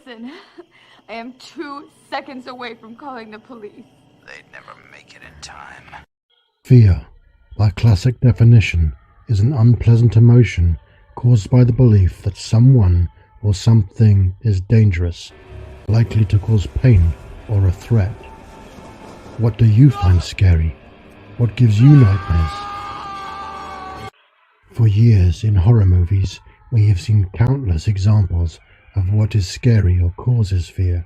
Listen, I am 2 seconds away from calling the police. They'd never make it in time. Fear, by classic definition, is an unpleasant emotion caused by the belief that someone or something is dangerous, likely to cause pain or a threat. What do you find scary? What gives you nightmares? For years in horror movies, we have seen countless examples of what is scary or causes fear.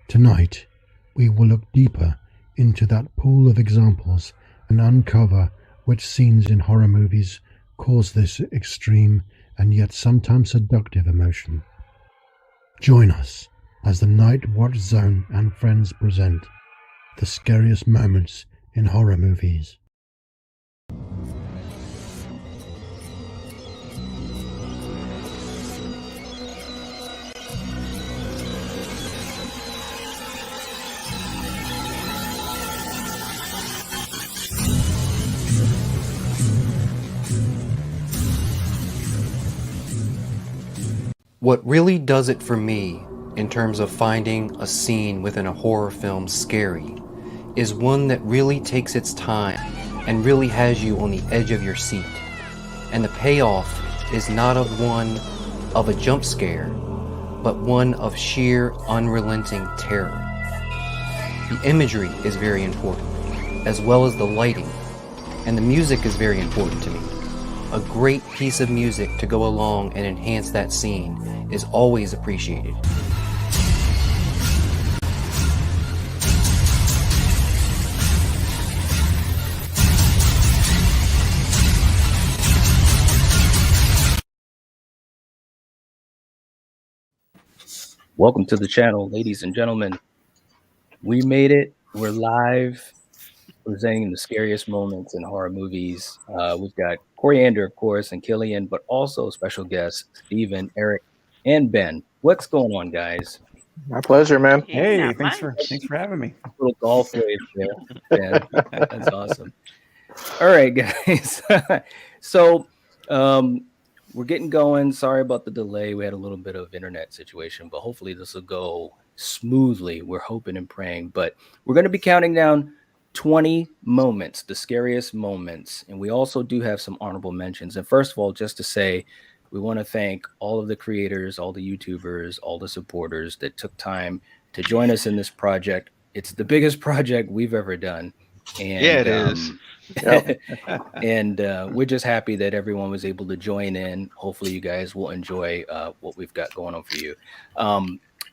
Tonight, we will look deeper into that pool of examples and uncover which scenes in horror movies cause this extreme and yet sometimes seductive emotion. Join us as the Night Watch Zone and friends present the scariest moments in horror movies. What really does it for me in terms of finding a scene within a horror film scary is one that really takes its time and really has you on the edge of your seat. And the payoff is not of one of a jump scare, but one of sheer unrelenting terror. The imagery is very important, as well as the lighting, and the music is very important to me. A great piece of music to go along and enhance that scene is always appreciated. Welcome to the channel, ladies and gentlemen. We made it. We're live, presenting the scariest moments in horror movies. We've got Coriander, of course, and Killian, but also special guests Steven, Eric, and Ben. What's going on, guys? My pleasure, man. Hey, thanks for having me. A little golf wave there, Ben. That's awesome. All right, guys. So we're getting going. Sorry about the delay. We had a little bit of internet situation, but hopefully this will go smoothly. We're hoping and praying. But we're going to be counting down 20 moments, the scariest moments. And we also do have some honorable mentions. And first of all, just to say, we want to thank all of the creators, all the YouTubers, all the supporters that took time to join us in this project. It's the biggest project we've ever done. And, yeah, it is. And we're just happy that everyone was able to join in. Hopefully you guys will enjoy what we've got going on for you.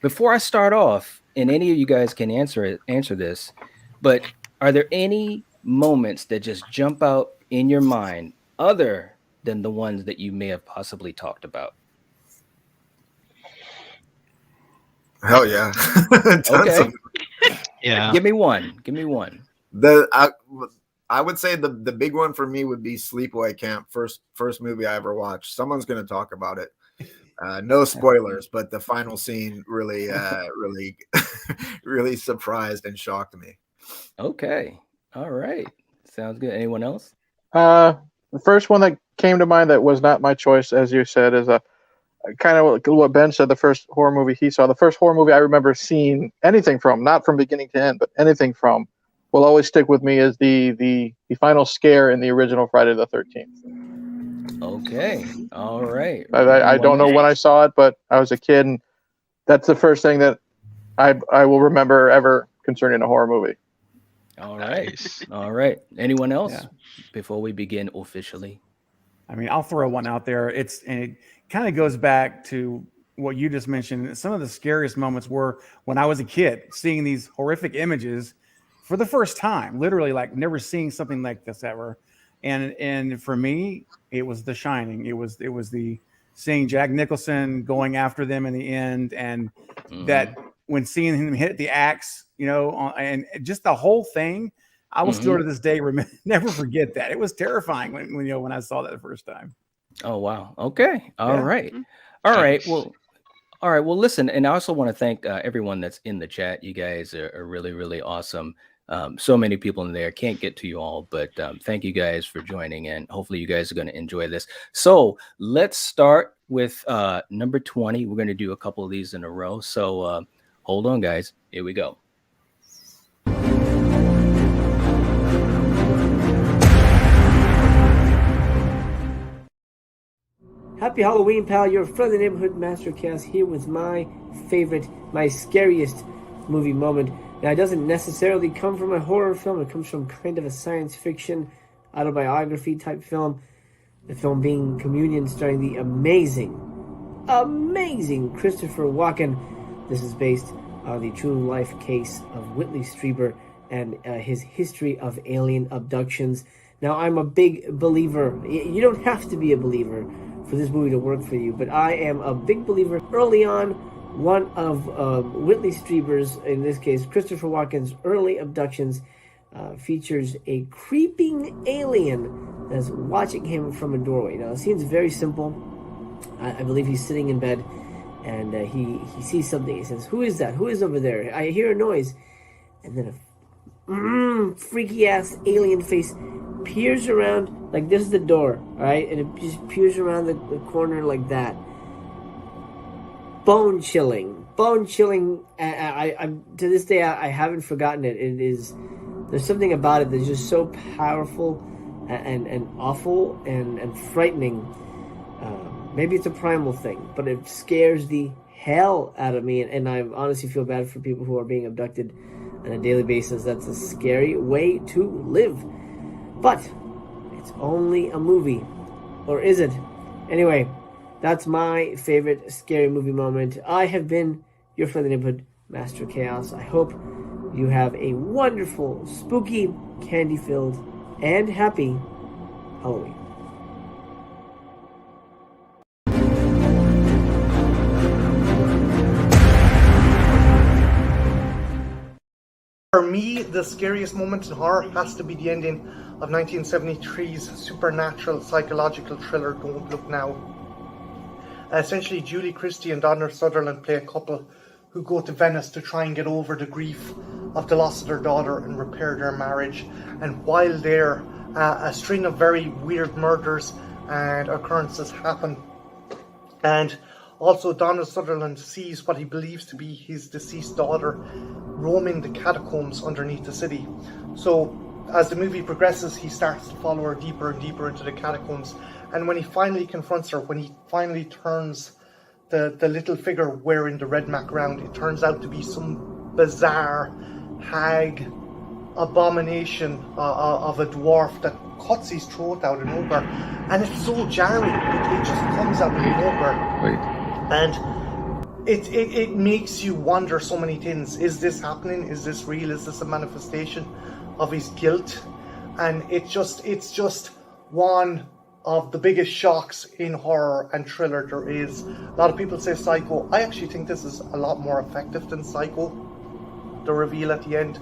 Before I start off, and any of you guys can answer this, but are there any moments that just jump out in your mind other than the ones that you may have possibly talked about? Hell yeah. Okay. Yeah. Give me one. I would say the big one for me would be Sleepaway Camp, first movie I ever watched. Someone's going to talk about it. No spoilers, but the final scene really really surprised and shocked me. Okay. All right. Sounds good. Anyone else? The first one that came to mind that was not my choice, as you said, is a kind of what Ben said. The first horror movie he saw, the first horror movie I remember seeing anything from, not from beginning to end, but anything from, will always stick with me is the final scare in the original Friday the 13th. Okay. All right. I don't know when I saw it, but I was a kid, and that's the first thing that I will remember ever concerning a horror movie. All right. Nice. All right. Anyone else Yeah. before we begin officially? I mean, I'll throw one out there. And it kind of goes back to what you just mentioned. Some of the scariest moments were when I was a kid, seeing these horrific images for the first time, literally, like never seeing something like this ever. And for me, it was The Shining. It was the seeing Jack Nicholson going after them in the end, and that when seeing him hit the axe, and just the whole thing, I will still to this day never forget that. It was terrifying when I saw that the first time. Oh wow. Okay. All Yeah. right. All right. Well, listen, and I also want to thank everyone that's in the chat. You guys are really, really awesome. So many people in there. Can't get to you all, but thank you guys for joining, and hopefully you guys are going to enjoy this. So let's start with number 20. We're going to do a couple of these in a row. So hold on, guys. Here we go. Happy Halloween, pal. Your friendly neighborhood Master Chaos here with my favorite, my scariest movie moment. Now, it doesn't necessarily come from a horror film. It comes from kind of a science fiction autobiography type film. The film being Communion, starring the amazing Christopher Walken. This is based on the true life case of Whitley Strieber and his history of alien abductions. Now, I'm a big believer. You don't have to be a believer for this movie to work for you, but I am a big believer. Early on, one of Whitley Strieber's, in this case Christopher Walken's, early abductions features a creeping alien that's watching him from a doorway. Now, the scene's very simple. I believe he's sitting in bed, and he sees something. He says, "Who is that? Who is over there? I hear a noise." And then a freaky ass alien face peers around, like this is the door, all right, and it just peers around the corner like that. Bone chilling. I to this day I haven't forgotten it. It is, there's something about it that's just so powerful and awful and frightening. Maybe it's a primal thing, but it scares the hell out of me, and I honestly feel bad for people who are being abducted on a daily basis. That's a scary way to live. But it's only a movie. Or is it? Anyway, that's my favorite scary movie moment. I have been your friendly neighborhood Master Chaos. I hope you have a wonderful, spooky, candy-filled, and happy Halloween. For me, the scariest moment in horror has to be the ending of 1973's supernatural psychological thriller Don't Look Now. Essentially, Julie Christie and Donald Sutherland play a couple who go to Venice to try and get over the grief of the loss of their daughter and repair their marriage. And while there, a string of very weird murders and occurrences happen. And also, Donald Sutherland sees what he believes to be his deceased daughter roaming the catacombs underneath the city. So, as the movie progresses, he starts to follow her deeper and deeper into the catacombs. And when he finally confronts her, when he finally turns the little figure wearing the red mac around, it turns out to be some bizarre hag abomination of a dwarf that cuts his throat out of nowhere. And it's so jarring. It just comes out of nowhere. And it makes you wonder so many things. Is this happening? Is this real? Is this a manifestation of his guilt? And it's just one of the biggest shocks in horror and thriller there is. A lot of people say Psycho. I actually think this is a lot more effective than Psycho, the reveal at the end.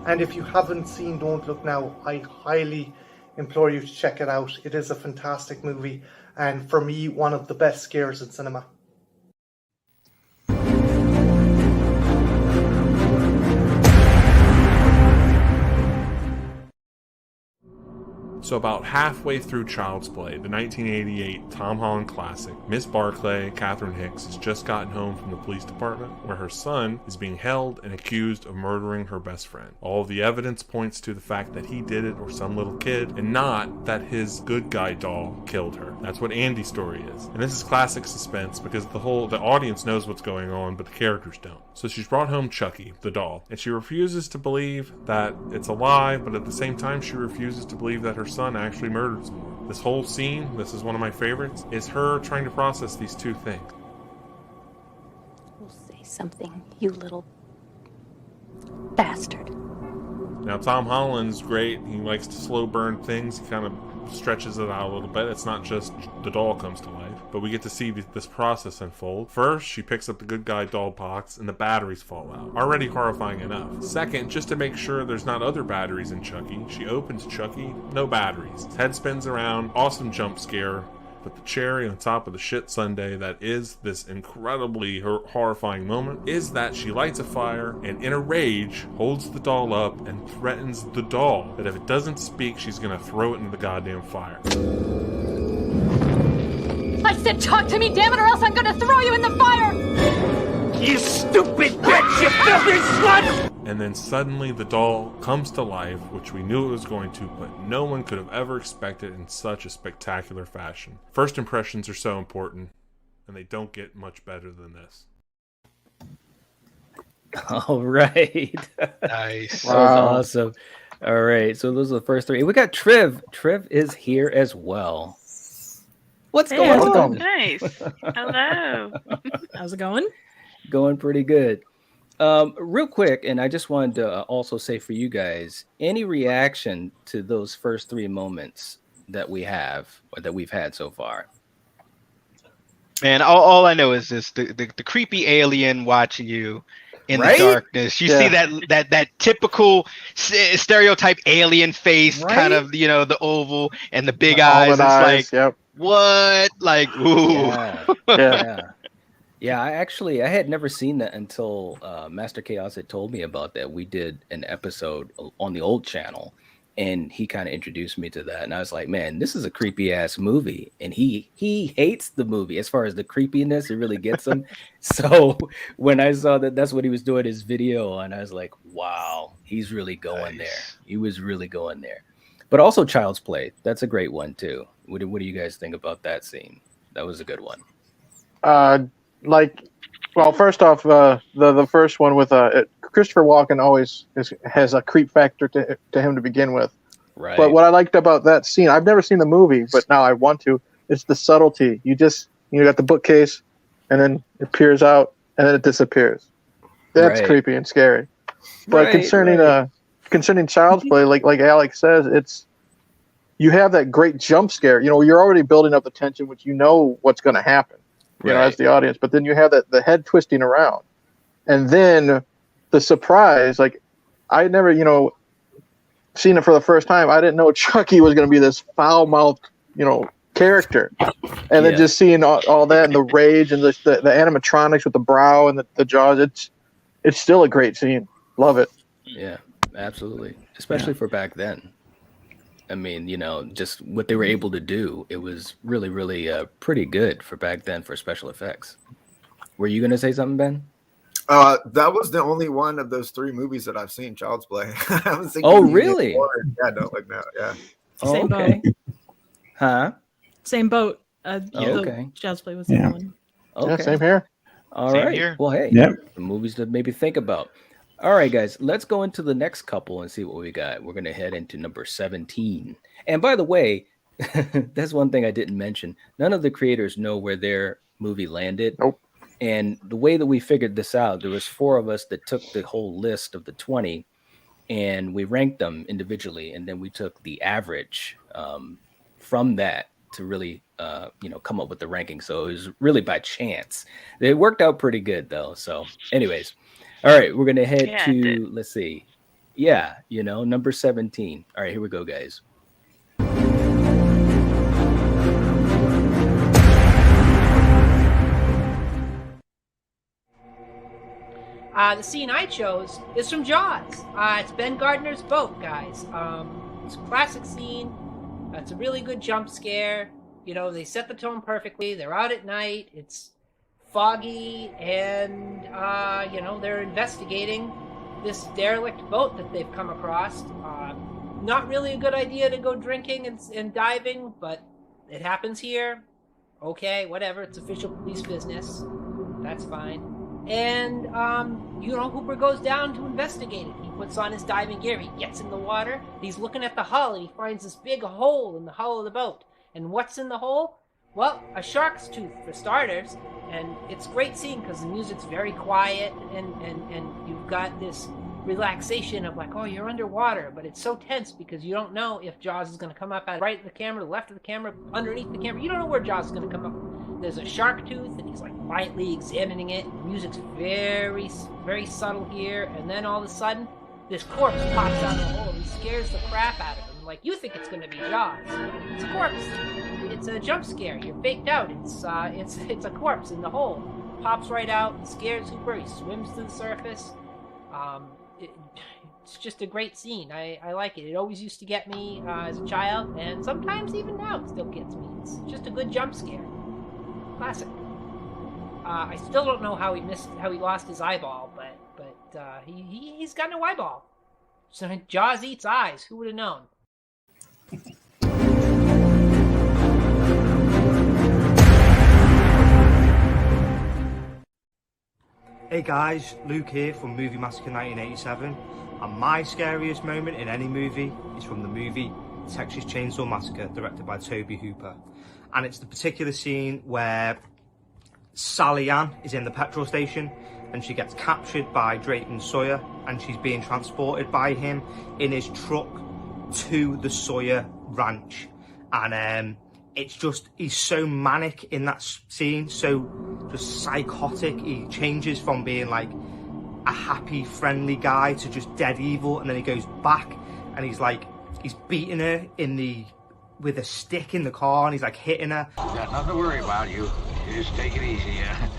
And if you haven't seen Don't Look Now, I highly implore you to check it out. It is a fantastic movie, and for me, one of the best scares in cinema. So about halfway through Child's Play, the 1988 Tom Holland classic, Miss Barclay, Catherine Hicks, has just gotten home from the police department where her son is being held and accused of murdering her best friend. All of the evidence points to the fact that he did it or some little kid, and not that his good guy doll killed her. That's what Andy's story is. And this is classic suspense because the audience knows what's going on, but the characters don't. So she's brought home Chucky, the doll, and she refuses to believe that it's a lie, but at the same time she refuses to believe that her son actually murdered someone. This whole scene, this is one of my favorites, is her trying to process these two things. We'll say something, you little bastard. Now Tom Holland's great. He likes to slow burn things. He kind of stretches it out a little bit. It's not just the doll comes to life, but we get to see this process unfold. First, she picks up the good guy doll box and the batteries fall out. Already horrifying enough. Second, just to make sure there's not other batteries in Chucky, she opens Chucky, no batteries. His head spins around, awesome jump scare. But the cherry on top of the shit sundae that is this incredibly horrifying moment is that she lights a fire and in a rage holds the doll up and threatens the doll that if it doesn't speak, she's gonna throw it into the goddamn fire. I said talk to me, damn it, or else I'm gonna throw you in the fire! You stupid bitch, you filthy slut! And then suddenly the doll comes to life, which we knew it was going to, but no one could have ever expected in such a spectacular fashion. First impressions are so important, and they don't get much better than this. All right. Nice. That was awesome. All right, so those are the first three. We got Triv. Triv is here as well. What's going on? Nice. Hello. How's it going? Going pretty good. Real quick, and I just wanted to also say for you guys, any reaction to those first three moments that we have or that we've had so far? Man, all I know is this: the creepy alien watching you in the darkness. You see that typical stereotype alien face, kind of, you know, the oval and the big eyes. It's like, what? Like, ooh. Yeah, I had never seen that until Master Chaos had told me about that. We did an episode on the old channel, and he kind of introduced me to that. And I was like, man, this is a creepy ass movie. And he hates the movie as far as the creepiness. It really gets him. So when I saw that that's what he was doing his video, and I was like, wow, he's really going there. He was really going there. But also Child's Play. That's a great one too. What do you guys think about that scene? That was a good one. Well, first off, the first one with Christopher Walken always has a creep factor to him to begin with. Right. But what I liked about that scene, I've never seen the movie, but now I want to. It's the subtlety. You got the bookcase, and then it peers out, and then it disappears. That's creepy and scary. But concerning Child's Play, like Alex says, you have that great jump scare. You know, you're already building up the tension, which you know what's going to happen. You know, as the audience, but then you have the head twisting around, and then the surprise. Like, I had never, seen it for the first time. I didn't know Chucky was going to be this foul-mouthed, character, and then just seeing all that and the rage and the animatronics with the brow and the jaws. It's still a great scene. Love it. Yeah, absolutely, especially for back then. I mean, just what they were able to do, it was really, really pretty good for back then for special effects. Were you going to say something, Ben? That was the only one of those three movies that I've seen, Child's Play. I haven't seen. Oh, really? Yeah, no, like that. Yeah. Same boat. Huh? Same boat. Okay. Child's Play was the one. Okay. Yeah, same here. All Same right. here. Well, hey, the movies to maybe think about. All right, guys, let's go into the next couple and see what we got. We're going to head into number 17. And by the way, that's one thing I didn't mention. None of the creators know where their movie landed. Nope. And the way that we figured this out, there was 4 of us that took the whole list of the 20 and we ranked them individually. And then we took the average from that to really, come up with the ranking. So it was really by chance. It worked out pretty good, though. So anyways. All right, we're going to head to, let's see. Yeah, number 17. All right, here we go, guys. The scene I chose is from Jaws. It's Ben Gardner's boat, guys. It's a classic scene. It's a really good jump scare. They set the tone perfectly. They're out at night. It's foggy, and they're investigating this derelict boat that they've come across. Not really a good idea to go drinking and diving, but it happens here. Okay, whatever. It's official police business. That's fine. And Hooper goes down to investigate it. He puts on his diving gear. He gets in the water. He's looking at the hull, and he finds this big hole in the hull of the boat. And what's in the hole? Well, a shark's tooth for starters. And it's a great scene because the music's very quiet, and you've got this relaxation of like, oh, you're underwater, but it's so tense because you don't know if Jaws is going to come up at right of the camera, left of the camera, underneath the camera. You don't know where Jaws is going to come up. There's a shark tooth, and he's like quietly examining it. The music's very, very subtle here, and then all of a sudden, this corpse pops out of the hole. He scares the crap out of him. like you think it's gonna be Jaws. It's a corpse. It's a jump scare. You're faked out. It's a corpse in the hole. Pops right out and scares Hooper. He swims to the surface. It's just a great scene. I like it. It always used to get me as a child, and sometimes even now it still gets me. It's just a good jump scare. Classic. I still don't know how he lost his eyeball, but he's got no eyeball. So Jaws eats eyes. Who would have known? Hey guys, Luke here from Movie Massacre 1987, and my scariest moment in any movie is from the movie Texas Chainsaw Massacre, directed by Tobe Hooper. And it's the particular scene where Sally Ann is in the petrol station and she gets captured by Drayton Sawyer, and she's being transported by him in his truck to the Sawyer ranch. And it's just, he's so manic in that scene, so just psychotic. He changes from being like a happy, friendly guy to just dead evil, and then he goes back and he's beating her with a stick in the car, and he's like hitting her. You got nothing to worry about, you just take it easy, yeah?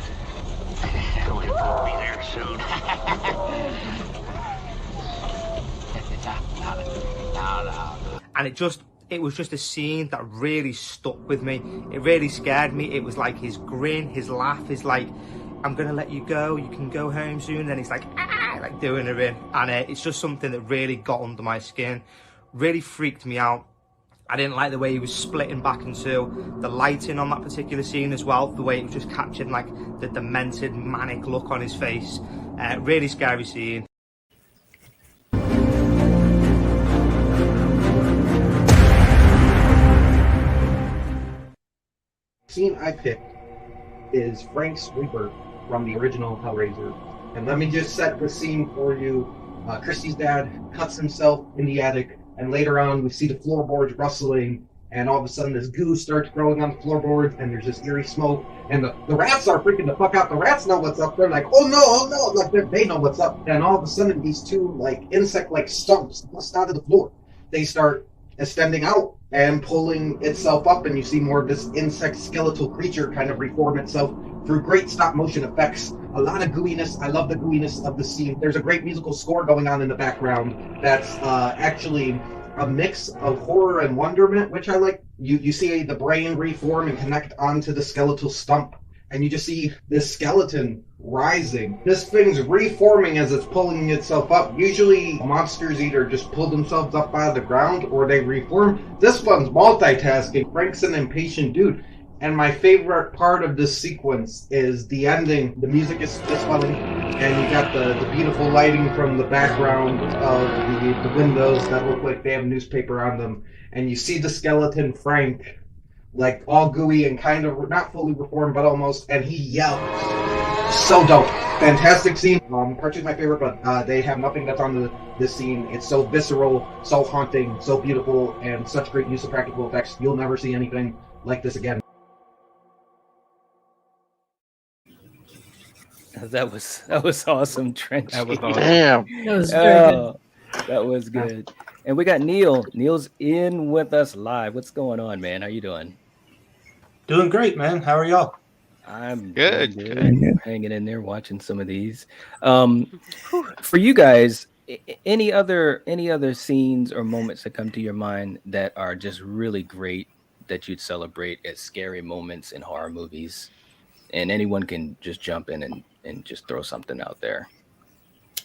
We'll be there soon. And it was just a scene that really stuck with me. It really scared me. It was like his grin, his laugh is like, I'm gonna let you go, you can go home soon. And then he's like, ah, like doing her in. And it's just something that really got under my skin, really freaked me out. I didn't like the way he was splitting back in two. The lighting on that particular scene as well, the way it was just captured like the demented, manic look on his face. Really scary scene. Scene I picked is Frank's rebirth from the original Hellraiser. And let me just set the scene for you. Christy's dad cuts himself in the attic, and later on we see the floorboards rustling, and all of a sudden this goo starts growing on the floorboards, and there's this eerie smoke, and the rats are freaking the fuck out. The rats know what's up. They're like, oh no, like they know what's up. And all of a sudden these two like insect-like stumps bust out of the floor. They start extending out and pulling itself up, and you see more of this insect skeletal creature kind of reform itself through great stop motion effects. A lot of gooiness. I love the gooiness of the scene. There's a great musical score going on in the background that's actually a mix of horror and wonderment, which I like. You see the brain reform and connect onto the skeletal stump, and you just see this skeleton rising. This thing's reforming as it's pulling itself up. Usually monsters either just pull themselves up out of the ground or they reform. This one's multitasking. Frank's an impatient dude. And my favorite part of this sequence is the ending. The music is swelling, and you got the beautiful lighting from the background of the windows that look like they have newspaper on them. And you see the skeleton Frank, like all gooey and kind of not fully reformed, but almost, and he yells. So dope. Fantastic scene. Cartoon's my favorite, but they have nothing that's on this scene. It's so visceral, so haunting, so beautiful, and such great use of practical effects. You'll never see anything like this again. That was awesome, Trench. That was awesome. Damn. That was very good. That was good. And we got Neil. Neil's in with us live. What's going on, man? How you doing? Doing great, man. How are y'all? I'm good. Hanging in there, watching some of these. For you guys, any other scenes or moments that come to your mind that are just really great that you'd celebrate as scary moments in horror movies? And anyone can just jump in and just throw something out there.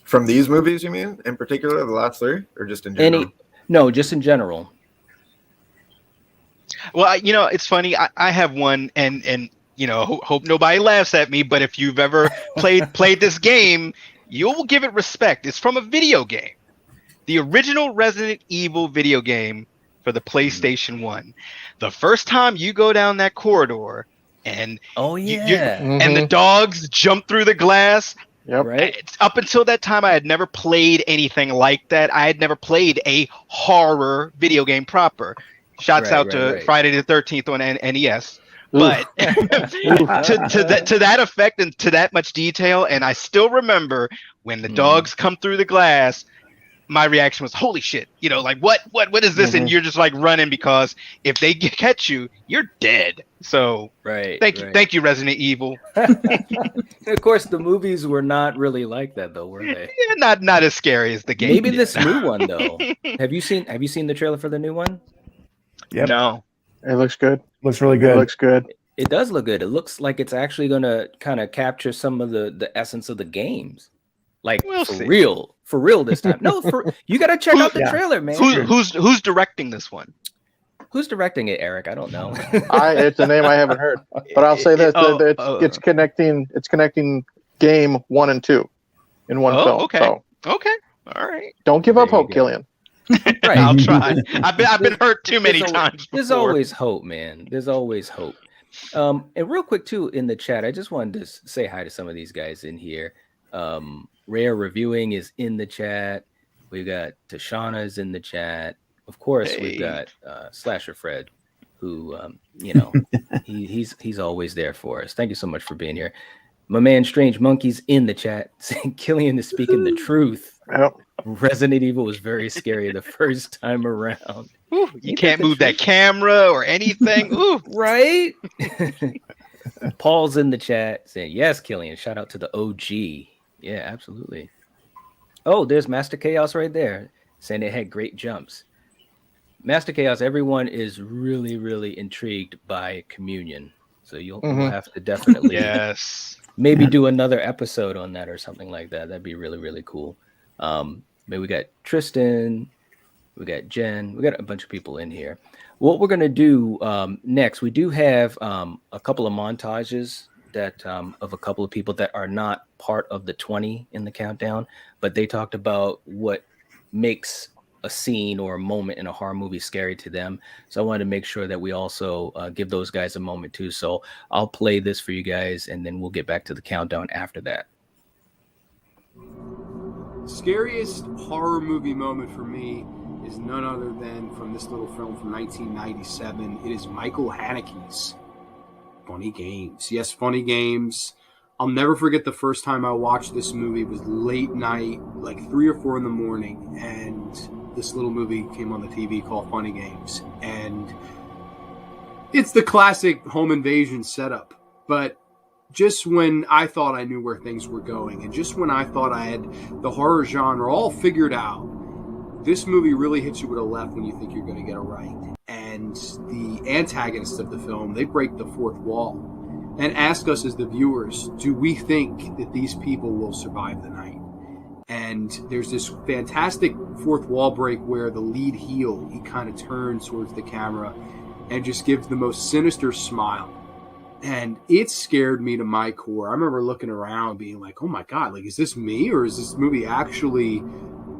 From these movies, you mean, in particular, the last three, or just in general? No, just in general. Well, it's funny. I have one, and hope nobody laughs at me. But if you've ever played this game, you'll give it respect. It's from a video game, the original Resident Evil video game for the PlayStation 1. The first time you go down that corridor, and and the dogs jump through the glass. Yep. Right. Up until that time, I had never played anything like that. I had never played a horror video game proper. Shouts out to Friday the 13th on NES. But to that effect and to that much detail, and I still remember when the dogs come through the glass, my reaction was, holy shit, you know, like what is this? And you're just like running, because if they catch you, you're dead. So thank you, Resident Evil. Of course, the movies were not really like that, though, were they? Yeah, not as scary as the game. Maybe this new one, though. Have you seen the trailer for the new one? Yep. No. It looks good. Looks really good. It looks good. It does look good. It looks like it's actually going to kind of capture some of the essence of the games. Like, for real this time. No, you got to check out the trailer, man. Who's directing this one? Who's directing it, Eric? I don't know. It's a name I haven't heard, but I'll say this: it's connecting game 1 and 2 in one film. Okay. So okay. All right. Don't give up hope, Killian. Right. I'll try. I've been hurt too many times. There's always hope, man. There's always hope. And real quick too, in the chat, I just wanted to say hi to some of these guys in here. Rare Reviewing is in the chat. We've got Tashana is in the chat. Of course, we've got Slasher Fred, who he's always there for us. Thank you so much for being here. My man Strange Monkey's in the chat saying Killian is speaking the truth. Yep. Resident Evil was very scary the first time around. Ooh, you can't move that camera or anything. Ooh. Right? Paul's in the chat saying, yes, Killian. Shout out to the OG. Yeah, absolutely. Oh, there's Master Chaos right there saying it had great jumps. Master Chaos, everyone is really, really intrigued by Communion. So you'll have to definitely maybe do another episode on that or something like that. That'd be really, really cool. Maybe we got Tristan, we got Jen, we got a bunch of people in here. What we're going to do next, we do have a couple of montages that of a couple of people that are not part of the 20 in the countdown, but they talked about what makes a scene or a moment in a horror movie scary to them. So I wanted to make sure that we also give those guys a moment too. So I'll play this for you guys and then we'll get back to the countdown after that. Scariest horror movie moment for me is none other than from this little film from 1997. It is Michael Haneke's Funny Games. Yes, Funny Games. I'll never forget the first time I watched this movie. It was late night, like 3 or 4 in the morning, and this little movie came on the TV called Funny Games. And it's the classic home invasion setup, but just when I thought I knew where things were going, and just when I thought I had the horror genre all figured out, this movie really hits you with a left when you think you're going to get it right. And the antagonists of the film, they break the fourth wall and ask us as the viewers, do we think that these people will survive the night? And there's this fantastic fourth wall break where the lead heel, he kind of turns towards the camera and just gives the most sinister smile. And it scared me to my core. I remember looking around being like, oh my God, like, is this me? Or is this movie actually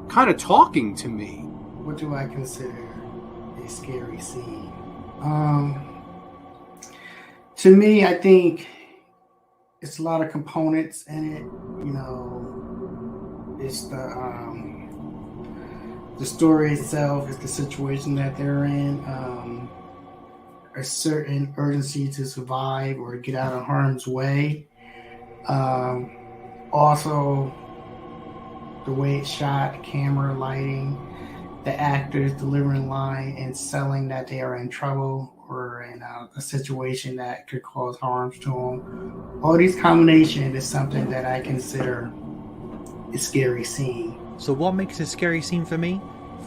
kind of talking to me? What do I consider a scary scene? To me, I think it's a lot of components in it. You know, it's the story itself, it's the situation that they're in, a certain urgency to survive or get out of harm's way. Also, the way it's shot, camera, lighting, the actors delivering line and selling that they are in trouble or in a situation that could cause harm to them. All these combinations is something that I consider a scary scene. So what makes a scary scene for me?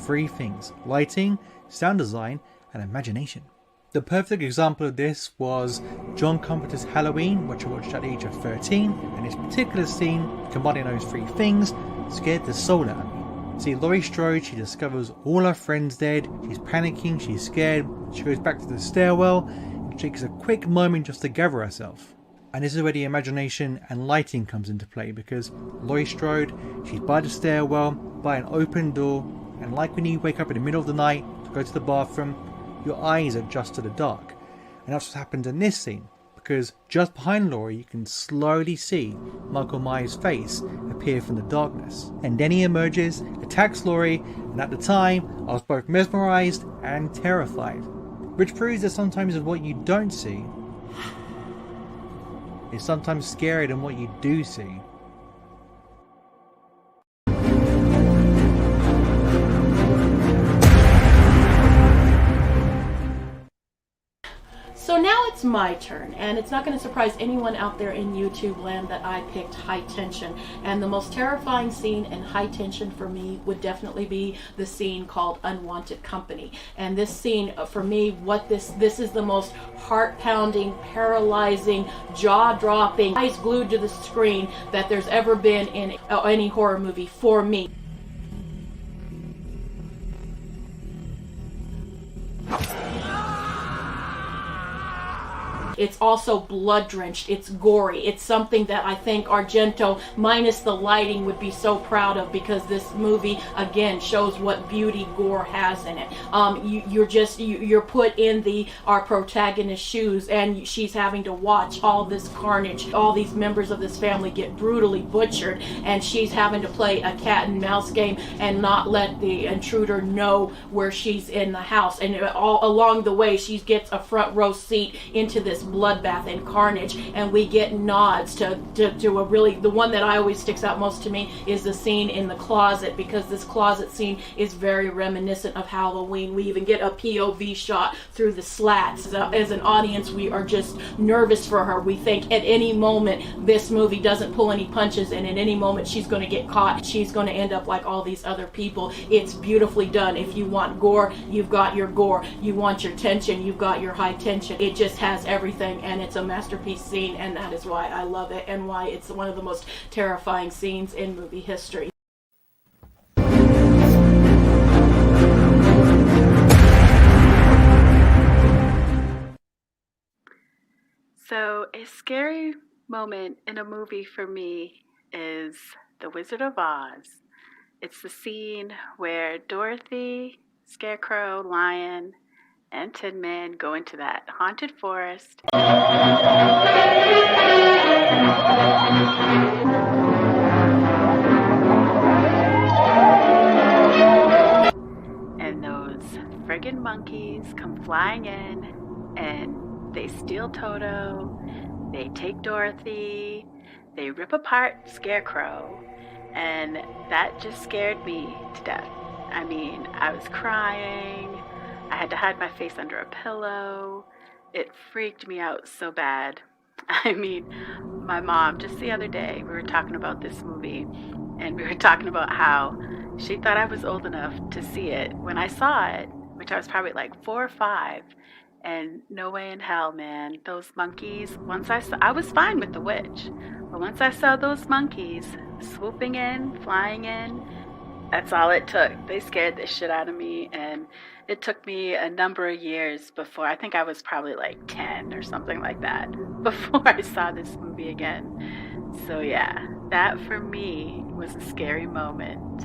3 things: lighting, sound design, and imagination. The perfect example of this was John Carpenter's Halloween, which I watched at the age of 13, and this particular scene, combining those 3 things, scared the soul out of me. See, Laurie Strode, she discovers all her friends dead, she's panicking, she's scared, she goes back to the stairwell, and she takes a quick moment just to gather herself. And this is where the imagination and lighting comes into play, because Laurie Strode, she's by the stairwell, by an open door, and like when you wake up in the middle of the night to go to the bathroom, your eyes adjust to the dark. And that's what happens in this scene, because just behind Laurie you can slowly see Michael Myers' face appear from the darkness. And then he emerges, attacks Laurie, and at the time I was both mesmerized and terrified. Which proves that sometimes what you don't see is sometimes scarier than what you do see. So now it's my turn, and it's not going to surprise anyone out there in YouTube land that I picked High Tension. And the most terrifying scene in High Tension for me would definitely be the scene called Unwanted Company. And this scene, for me, this is the most heart-pounding, paralyzing, jaw-dropping, eyes glued to the screen that there's ever been in any horror movie for me. It's also blood-drenched, it's gory, it's something that I think Argento, minus the lighting, would be so proud of, because this movie, again, shows what beauty gore has in it. You're put in our protagonist's shoes, and she's having to watch all this carnage, all these members of this family get brutally butchered, and she's having to play a cat and mouse game and not let the intruder know where she's in the house. And all along the way, she gets a front row seat into this bloodbath and carnage, and we get nods to a really, the one that I always sticks out most to me is the scene in the closet, because this closet scene is very reminiscent of Halloween. We even get a POV shot through the slats. As an audience, we are just nervous for her. We think at any moment this movie doesn't pull any punches, and at any moment she's going to get caught. She's going to end up like all these other people. It's beautifully done. If you want gore, you've got your gore. You want your tension, you've got your high tension. It just has everything, and it's a masterpiece scene, and that is why I love it and why it's one of the most terrifying scenes in movie history. So a scary moment in a movie for me is The Wizard of Oz. It's the scene where Dorothy, Scarecrow, Lion, and Tin Man go into that haunted forest. And those friggin' monkeys come flying in, and they steal Toto, they take Dorothy, they rip apart Scarecrow, and that just scared me to death. I mean, I was crying. I had to hide my face under a pillow. It freaked me out so bad. I mean, my mom, just the other day, we were talking about this movie, and we were talking about how she thought I was old enough to see it when I saw it, which I was probably like 4 or 5. And no way in hell, man. Those monkeys, I was fine with the witch, but once I saw those monkeys swooping in, flying in, that's all it took. They scared the shit out of me, and it took me a number of years before, I think I was probably like 10 or something like that, before I saw this movie again. So yeah, that for me was a scary moment.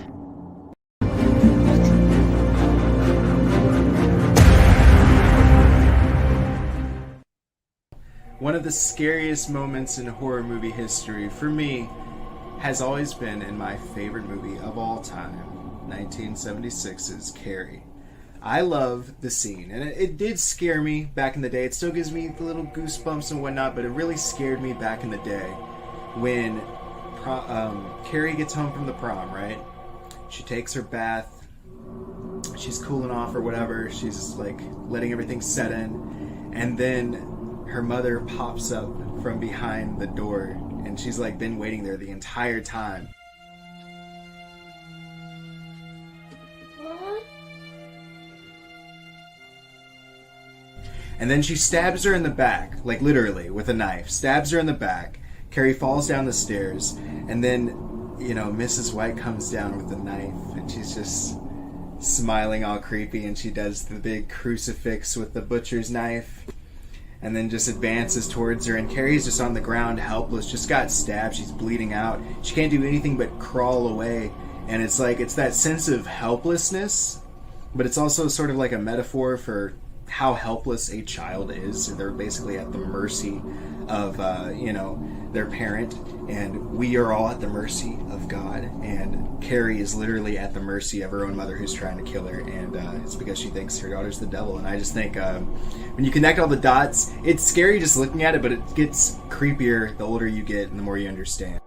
One of the scariest moments in horror movie history for me has always been in my favorite movie of all time, 1976's Carrie. I love the scene, and it did scare me back in the day. It still gives me the little goosebumps and whatnot, but it really scared me back in the day when Carrie gets home from the prom, right? She takes her bath, she's cooling off or whatever, she's like letting everything set in, and then her mother pops up from behind the door, and she's like been waiting there the entire time. And then she stabs her in the back, like literally with a knife, stabs her in the back. Carrie falls down the stairs, and then, you know, Mrs. White comes down with the knife, and she's just smiling all creepy, and she does the big crucifix with the butcher's knife, and then just advances towards her, and Carrie's just on the ground, helpless, just got stabbed, she's bleeding out, she can't do anything but crawl away, and it's like, it's that sense of helplessness, but it's also sort of like a metaphor for how helpless a child is. They're basically at the mercy of, their parent, and we are all at the mercy of God, and Carrie is literally at the mercy of her own mother who's trying to kill her, and it's because she thinks her daughter's the devil. And I just think when you connect all the dots, it's scary just looking at it, but it gets creepier the older you get and the more you understand.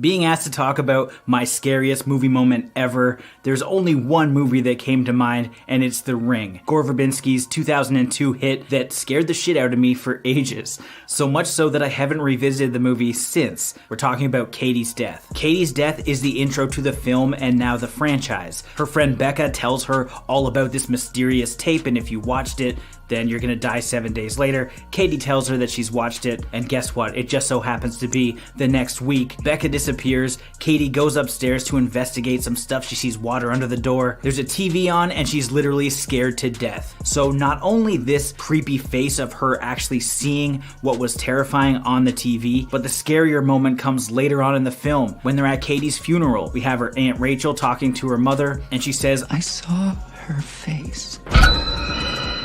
Being asked to talk about my scariest movie moment ever, there's only one movie that came to mind, and it's The Ring, Gore Verbinski's 2002 hit that scared the shit out of me for ages. So much so that I haven't revisited the movie since. We're talking about Katie's death. Katie's death is the intro to the film and now the franchise. Her friend Becca tells her all about this mysterious tape, and if you watched it, then you're gonna die 7 days later. Katie tells her that she's watched it, and guess what? It just so happens to be the next week. Becca disappears. Katie goes upstairs to investigate some stuff. She sees water under the door. There's a TV on, and she's literally scared to death. So not only this creepy face of her actually seeing what was terrifying on the TV, but the scarier moment comes later on in the film when they're at Katie's funeral. We have her Aunt Rachel talking to her mother, and she says, "I saw her face."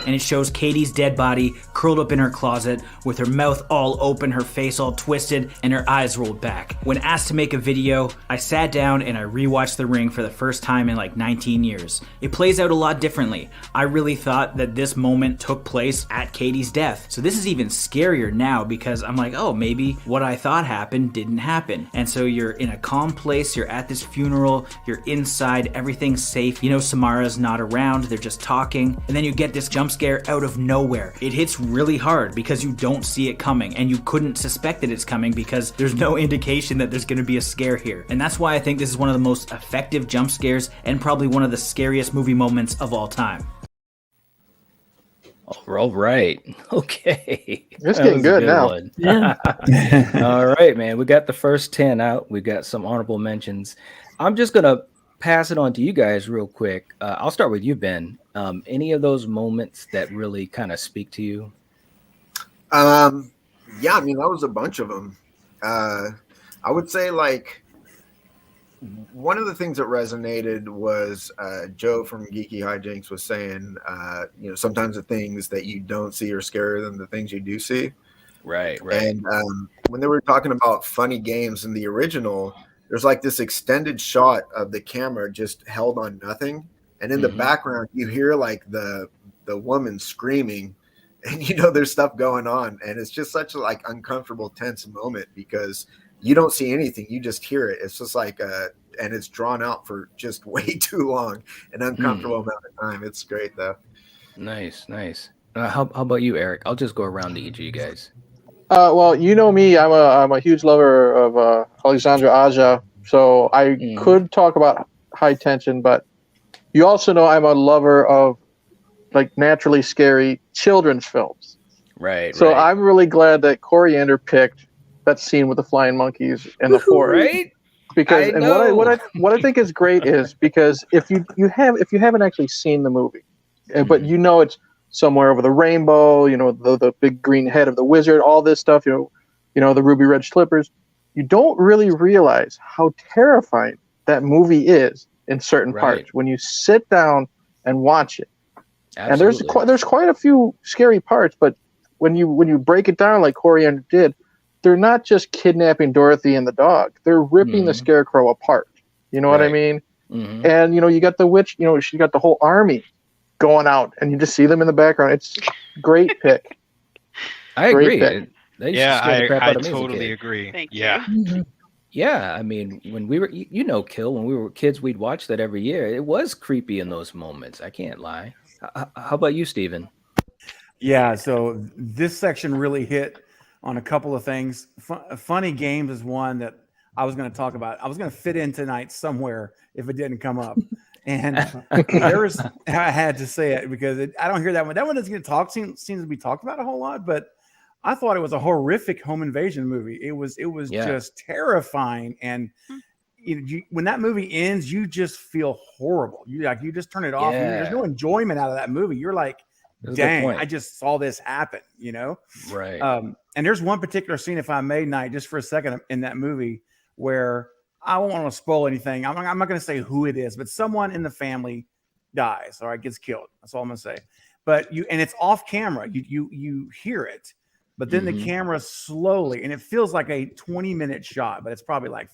And it shows Katie's dead body curled up in her closet with her mouth all open, her face all twisted, and her eyes rolled back. When asked to make a video, I sat down and I rewatched The Ring for the first time in like 19 years. It plays out a lot differently. I really thought that this moment took place at Katie's death. So this is even scarier now because I'm like, oh, maybe what I thought happened didn't happen. And so you're in a calm place, you're at this funeral, you're inside, everything's safe. You know Samara's not around, they're just talking. And then you get this jump scare out of nowhere. It hits really hard because you don't see it coming, and you couldn't suspect that it's coming because there's no indication that there's going to be a scare here. And that's why I think this is one of the most effective jump scares and probably one of the scariest movie moments of all time. All right. Okay. It's getting good now. Yeah. All right, man. We got the first 10 out. We got some honorable mentions. I'm just going to pass it on to you guys real quick. I'll start with you, Ben. Any of those moments that really kind of speak to you? Yeah, I mean, that was a bunch of them. I would say, like, one of the things that resonated was Joe from Geeky Hijinks was saying, sometimes the things that you don't see are scarier than the things you do see. Right. And when they were talking about funny games in the original, there's like this extended shot of the camera just held on nothing. And in the background, you hear like the woman screaming, and there's stuff going on. And it's just such a like uncomfortable, tense moment because you don't see anything. You just hear it. It's just like, and it's drawn out for just way too long, an uncomfortable amount of time. It's great though. Nice. How about you, Eric? I'll just go around to each of you guys. Well, you know me. I'm a huge lover of Alexandra Aja, so I could talk about high tension, but you also know I'm a lover of like naturally scary children's films. Right. So I'm really glad that Coriander picked that scene with the flying monkeys and the forest. Right. Because and what I think is great is because if you haven't actually seen the movie, but it's somewhere over the rainbow, the big green head of the wizard, all this stuff, the ruby red slippers, you don't really realize how terrifying that movie is in certain parts when you sit down and watch it. Absolutely. And there's quite a few scary parts, but when you break it down like Coriander did, they're not just kidnapping Dorothy and the dog. They're ripping the scarecrow apart. You know what I mean? And you got the witch, she got the whole army going out, and you just see them in the background. It's great pick. I agree. I totally agree. Thank you. Yeah, I mean, when we were, Kill, when we were kids, we'd watch that every year. It was creepy in those moments. I can't lie. How about you, Steven? Yeah, so this section really hit on a couple of things. Funny games is one that I was going to talk about. I was going to fit in tonight somewhere if it didn't come up. And I had to say it because I don't hear that one. That one doesn't get seems to be talked about a whole lot, but I thought it was a horrific home invasion movie. It was just terrifying. And when that movie ends, you just feel horrible. You just turn it off. Yeah. There's no enjoyment out of that movie. You're like, dang, I just saw this happen, Right. And there's one particular scene, if I may, Knight, just for a second in that movie where I won't want to spoil anything. I'm not going to say who it is, but someone in the family dies or gets killed. That's all I'm going to say. But it's off camera. You hear it, but then the camera slowly, and it feels like a 20-minute shot, but it's probably like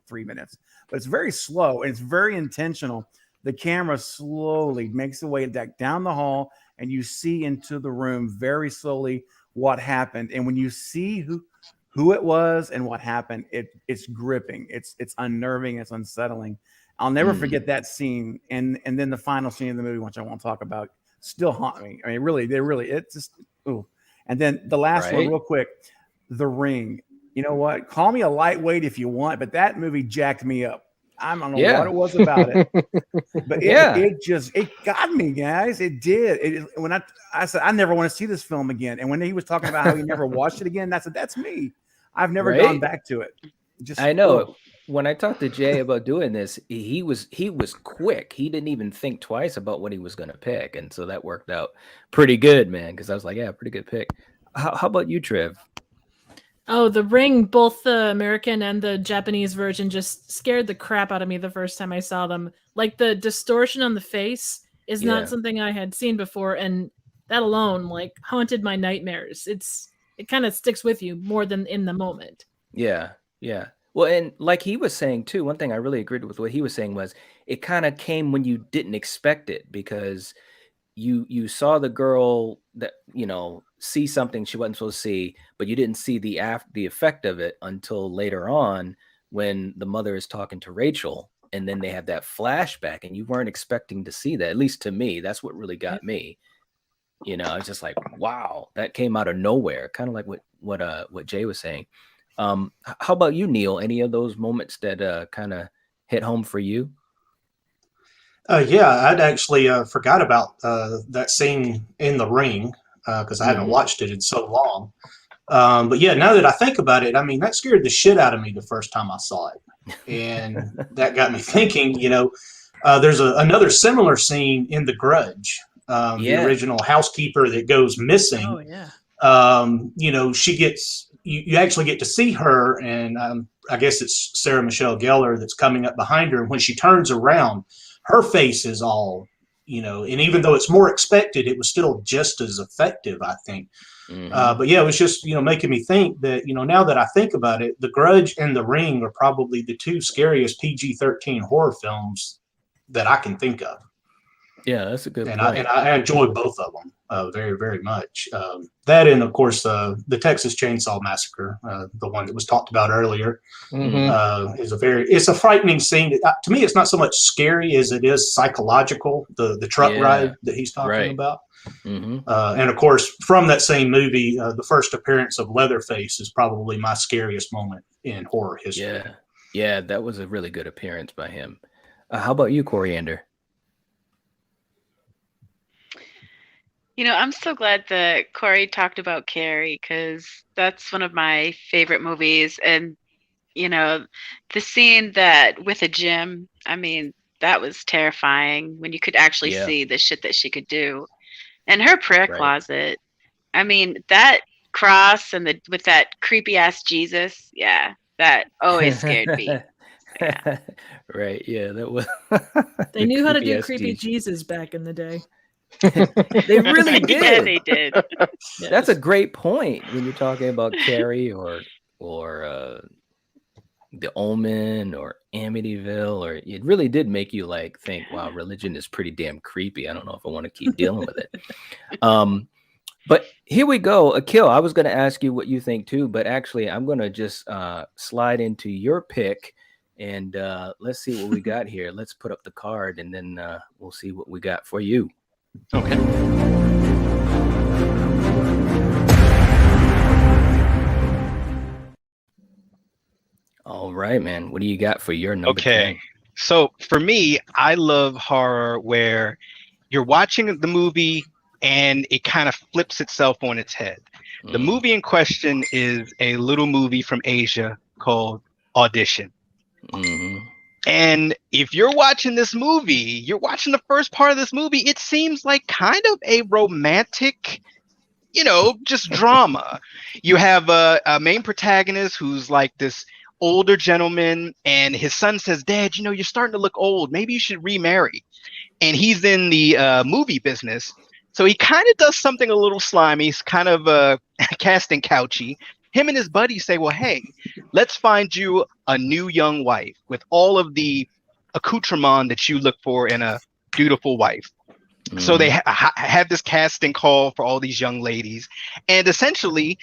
3 minutes. But it's very slow and it's very intentional. The camera slowly makes the way down the hall, and you see into the room very slowly what happened. And when you see who it was and what happened, it's gripping. It's unnerving. It's unsettling. I'll never forget that scene. And then the final scene of the movie, which I won't talk about, still haunt me. I mean, it's just, ooh. And then the last one, real quick, The Ring. You know what? Call me a lightweight if you want, but that movie jacked me up. I don't know what it was about it, but it got me, guys. It did. When I said I never want to see this film again, and when he was talking about how he never watched it again, I said that's me. I've never gone back to it. I know. When I talked to Jay about doing this, he was quick. He didn't even think twice about what he was going to pick, and so that worked out pretty good, man. Because I was like, yeah, pretty good pick. How about you, Trev? Oh, The Ring, both the American and the Japanese version just scared the crap out of me the first time I saw them. Like the distortion on the face is not something I had seen before, and that alone like haunted my nightmares. It kind of sticks with you more than in the moment. Yeah. Well, and like he was saying too, one thing I really agreed with what he was saying was it kind of came when you didn't expect it, because you saw the girl that, see something she wasn't supposed to see, but you didn't see the effect of it until later on when the mother is talking to Rachel, and then they have that flashback, and you weren't expecting to see that. At least to me, that's what really got me. I was just like, wow, that came out of nowhere, kind of like what Jay was saying. How about you, Neil? Any of those moments that kind of hit home for you? Yeah, I'd actually forgot about that scene in The Ring because I haven't watched it in so long. But yeah, now that I think about it, I mean, that scared the shit out of me the first time I saw it. And that got me thinking, there's another similar scene in The Grudge. The original housekeeper that goes missing. Oh, yeah. She gets, you actually get to see her, and I guess it's Sarah Michelle Gellar that's coming up behind her. And when she turns around, her face is all, and even though it's more expected, it was still just as effective, I think. But yeah, it was just, making me think that, now that I think about it, The Grudge and The Ring are probably the two scariest PG-13 horror films that I can think of. Yeah, that's a good point. I enjoyed both of them very, very much. That and, of course, the Texas Chainsaw Massacre, the one that was talked about earlier, it's a frightening scene. To me, it's not so much scary as it is psychological, the truck ride that he's talking about. And, of course, from that same movie, the first appearance of Leatherface is probably my scariest moment in horror history. Yeah, that was a really good appearance by him. How about you, Coriander? I'm so glad that Corey talked about Carrie, because that's one of my favorite movies. And, the scene that with a gym, I mean, that was terrifying when you could actually see the shit that she could do. And her prayer closet, I mean, that cross and with that creepy ass Jesus, that always scared me. Right, yeah, that was. They knew how to do creepy Jesus back in the day. They really did. Yeah, they did. That's a great point when you're talking about Carrie or The Omen or Amityville, or it really did make you think, wow, religion is pretty damn creepy. I don't know if I want to keep dealing with it. But here we go. Akil, I was going to ask you what you think too, but actually I'm going to just slide into your pick, and let's see what we got here. Let's put up the card, and then we'll see what we got for you. Okay. All right, man. What do you got for your number 10? So for me, I love horror where you're watching the movie and it kind of flips itself on its head. The movie in question is a little movie from Asia called Audition. And if you're watching this movie, you're watching the first part of this movie, it seems like kind of a romantic, just drama. You have a main protagonist who's like this older gentleman, and his son says, Dad, you're starting to look old. Maybe you should remarry. And he's in the movie business. So he kind of does something a little slimy, kind of casting couchy. Him and his buddies say, well, hey, let's find you a new young wife with all of the accoutrement that you look for in a dutiful wife. So they have this casting call for all these young ladies. And essentially,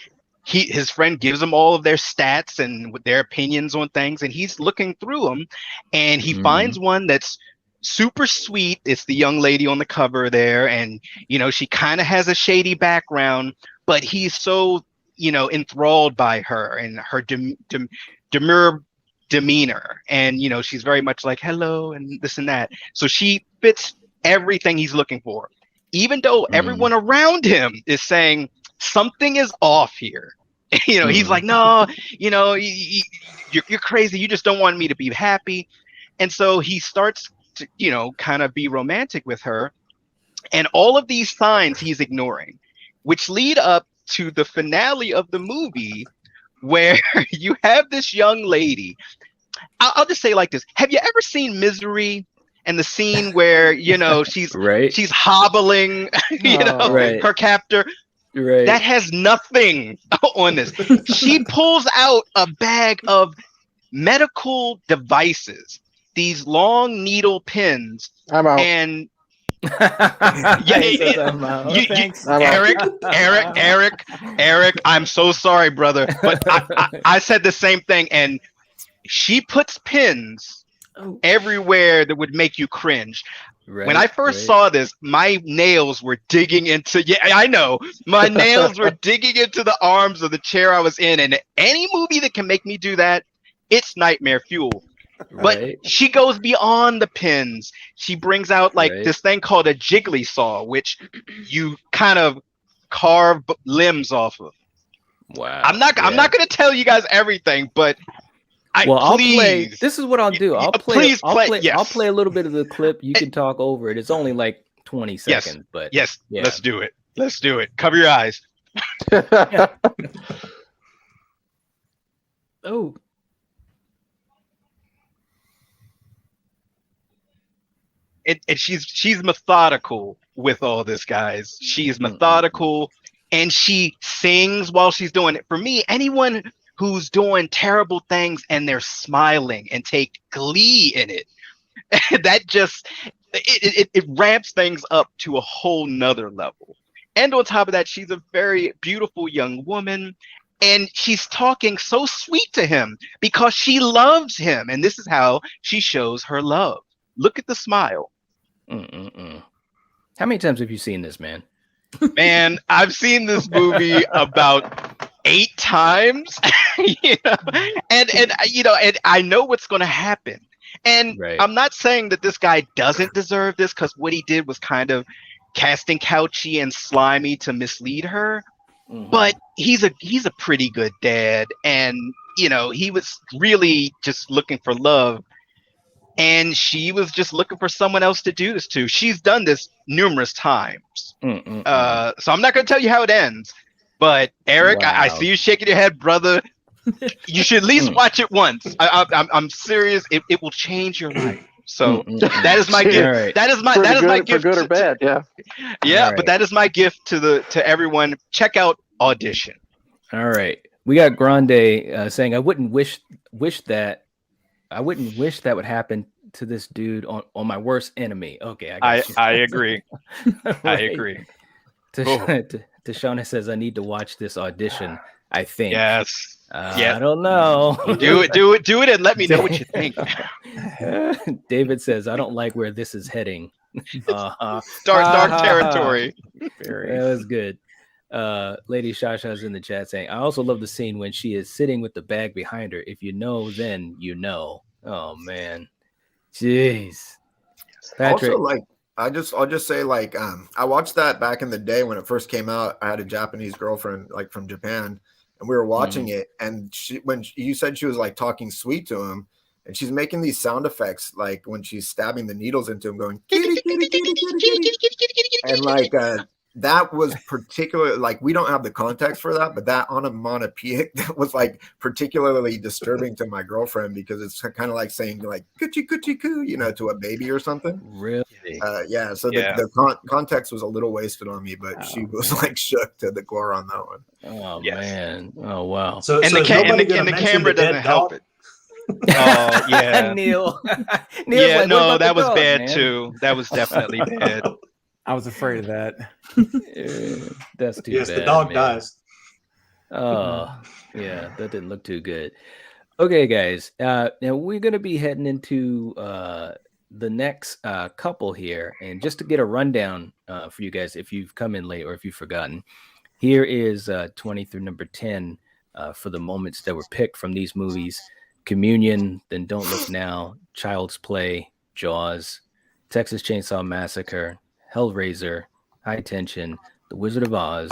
his friend gives him all of their stats and their opinions on things, and he's looking through them, and he finds one that's super sweet. It's the young lady on the cover there, and she kind of has a shady background, but he's so enthralled by her and her demure demeanor, and she's very much like hello and this and that. So she fits everything he's looking for, even though everyone around him is saying something is off here. He's like, no, you're crazy. You just don't want me to be happy. And so he starts to, kind of be romantic with her. And all of these signs he's ignoring, which lead up to the finale of the movie where you have this young lady. I'll just say it like this. Have you ever seen Misery? And the scene where, she's hobbling, her captor. Right. That has nothing on this. She pulls out a bag of medical devices, these long needle pins. I'm out. And Eric, I'm so sorry, brother. But I said the same thing. And she puts pins everywhere that would make you cringe. Right, when I first saw this, my nails were digging into my nails were digging into the arms of the chair I was in, and any movie that can make me do that, it's nightmare fuel. But she goes beyond the pins. She brings out this thing called a jiggly saw, which you kind of carve limbs off of. Wow. I'm not going to tell you guys everything, but I'll play. This is what I'll do. I'll play. Yes. I'll play a little bit of the clip. You can talk over it. It's only like 20 seconds, but yeah. Let's do it. Let's do it. Cover your eyes. Oh. And she's methodical with all this, guys. She's methodical, and she sings while she's doing it. For me, anyone who's doing terrible things and they're smiling and take glee in it, that just it ramps things up to a whole nother level. And on top of that, she's a very beautiful young woman, and she's talking so sweet to him because she loves him, and this is how she shows her love. Look at the smile. How many times have you seen this, man? Man, I've seen this movie about 8 times, and I know what's going to happen. And I'm not saying that this guy doesn't deserve this, because what he did was kind of casting couchy and slimy to mislead her. But he's a pretty good dad, and he was really just looking for love, and she was just looking for someone else to do this to. She's done this numerous times. So I'm not going to tell you how it ends. But Eric, wow. I see you shaking your head, brother. You should at least watch it once. I'm serious. It will change your life. So that is my gift. Right. That is my gift. For good or bad, yeah. Yeah, right. But that is my gift to everyone. Check out Audition. All right. We got Grande saying, I wouldn't wish that would happen to this dude on my worst enemy. Okay, I agree. Right. I agree. Tashana says, I need to watch this Audition, I think. Yes. I don't know. Do it, and let me know what you think. David says, I don't like where this is heading. Dark territory. That was good. Lady Shasha's in the chat saying, I also love the scene when she is sitting with the bag behind her. If you know, then you know. Oh man. Jeez. Patrick. Also, I'll just say, I watched that back in the day when it first came out. I had a Japanese girlfriend from Japan, and we were watching it, and when you said she was talking sweet to him, and she's making these sound effects when she's stabbing the needles into him, going kitty, kitty, kitty, kitty, kitty, and that was particular. We don't have the context for that, but that onomatopoeic that was particularly disturbing to my girlfriend, because it's kind of like saying coochie coochie coo, to a baby or something. Really? Yeah. So the context was a little wasted on me, but she was shook to the core on that one. Oh man. Oh wow. So the camera doesn't help it. Oh yeah. Neil. Yeah, no, that was bad too. That was definitely bad. I was afraid of that. That's too bad. Yes, the dog dies. Oh, yeah, that didn't look too good. Okay, guys. Now we're gonna be heading into the next couple here, and just to get a rundown for you guys, if you've come in late or if you've forgotten, here is 20 through number 10 for the moments that were picked from these movies: Communion, Then Don't Look Now, Child's Play, Jaws, Texas Chainsaw Massacre, Hellraiser, High Tension, The Wizard of Oz,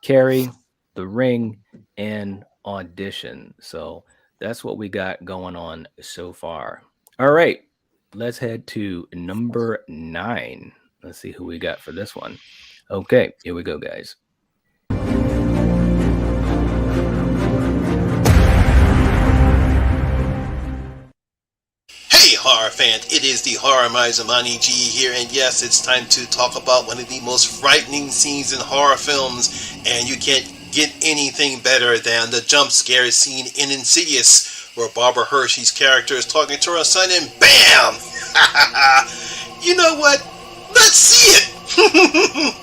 Carrie, The Ring, and Audition. So that's what we got going on so far. All right, let's head to number 9. Let's see who we got for this one. Okay, here we go, guys. Hey horror fans, it is the horror miser Monty G here, and yes, it's time to talk about one of the most frightening scenes in horror films, and you can't get anything better than the jump scare scene in Insidious, where Barbara Hershey's character is talking to her son and BAM! You know what? Let's see it!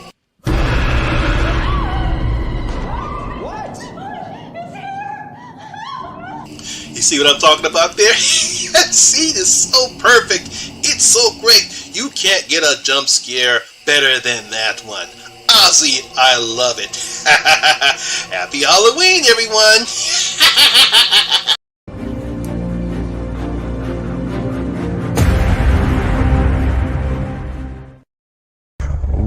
You see what I'm talking about there? That scene is so perfect. It's so great. You can't get a jump scare better than that one. Honestly, I love it. Happy Halloween, everyone.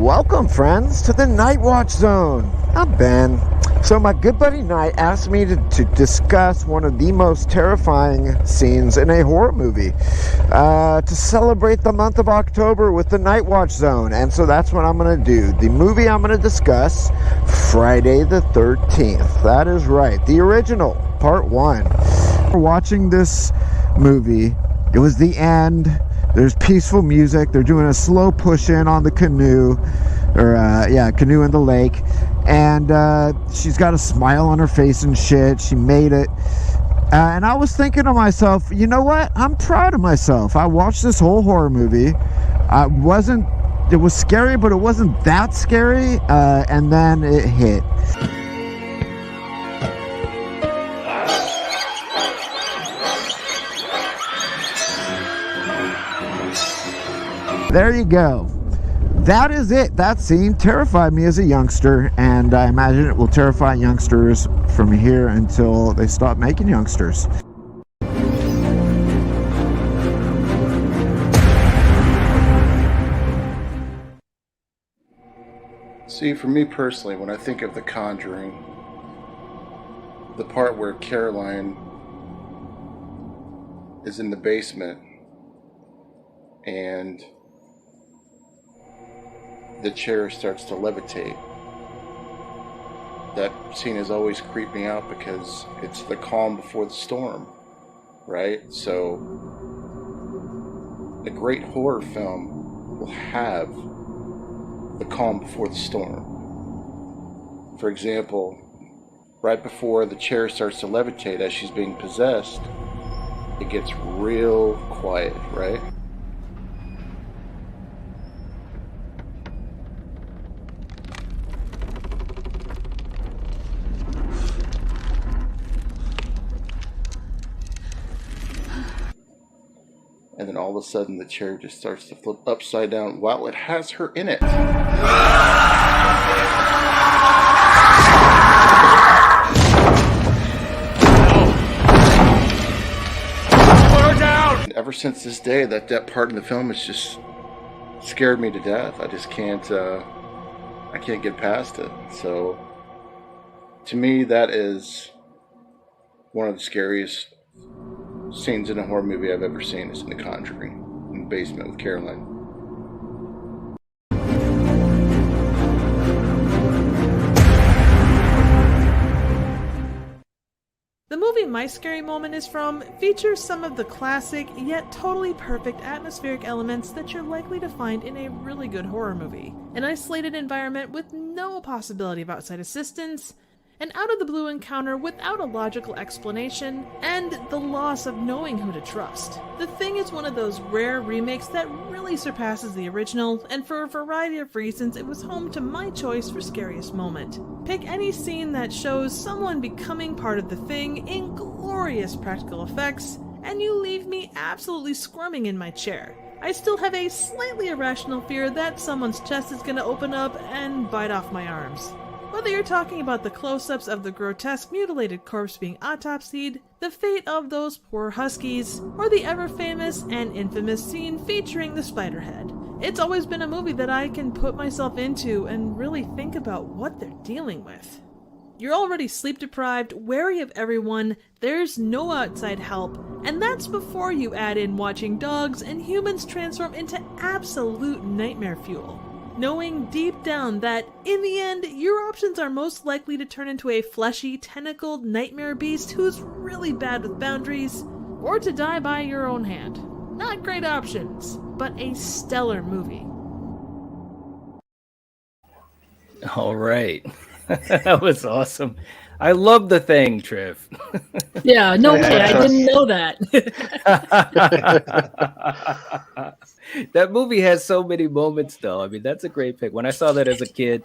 Welcome, friends, to the Night Watch Zone. I'm Ben. So my good buddy Knight asked me to discuss one of the most terrifying scenes in a horror movie to celebrate the month of October with the Night Watch Zone. And so that's what I'm going to do. The movie I'm going to discuss, Friday the 13th. That is right. The original, part 1. We're watching this movie. It was the end. There's peaceful music. They're doing a slow push in on the canoe. Canoe in the lake. And she's got a smile on her face and shit. She made it. And I was thinking to myself, you know what? I'm proud of myself. I watched this whole horror movie. It was scary, but it wasn't that scary. And then it hit. There you go. That is it. That scene terrified me as a youngster, and I imagine it will terrify youngsters from here until they stop making youngsters. See, for me personally, when I think of The Conjuring, the part where Caroline is in the basement and the chair starts to levitate. That scene has always creeped me out because it's the calm before the storm, right? So a great horror film will have the calm before the storm. For example, right before the chair starts to levitate as she's being possessed, it gets real quiet, right? And then all of a sudden the chair just starts to flip upside down while it has her in it. And ever since this day, that part in the film has just scared me to death. I just can't get past it. So to me, that is one of the scariest scenes in a horror movie I've ever seen. Is in The Conjuring, in the basement with Caroline. The movie My Scary Moment is from features some of the classic, yet totally perfect atmospheric elements that you're likely to find in a really good horror movie. An isolated environment with no possibility of outside assistance, an out-of-the-blue encounter without a logical explanation, and the loss of knowing who to trust. The Thing is one of those rare remakes that really surpasses the original, and for a variety of reasons it was home to my choice for Scariest Moment. Pick any scene that shows someone becoming part of the Thing in glorious practical effects, and you leave me absolutely squirming in my chair. I still have a slightly irrational fear that someone's chest is going to open up and bite off my arms. Whether you're talking about the close-ups of the grotesque mutilated corpse being autopsied, the fate of those poor huskies, or the ever-famous and infamous scene featuring the spider head, it's always been a movie that I can put myself into and really think about what they're dealing with. You're already sleep-deprived, wary of everyone, there's no outside help, and that's before you add in watching dogs and humans transform into absolute nightmare fuel. Knowing deep down that, in the end, your options are most likely to turn into a fleshy, tentacled nightmare beast who's really bad with boundaries, or to die by your own hand. Not great options, but a stellar movie. All right. That was awesome. I love The Thing, Triv. Yeah, no way. I didn't know that. That movie has so many moments, though. I mean, that's a great pick. When I saw that as a kid,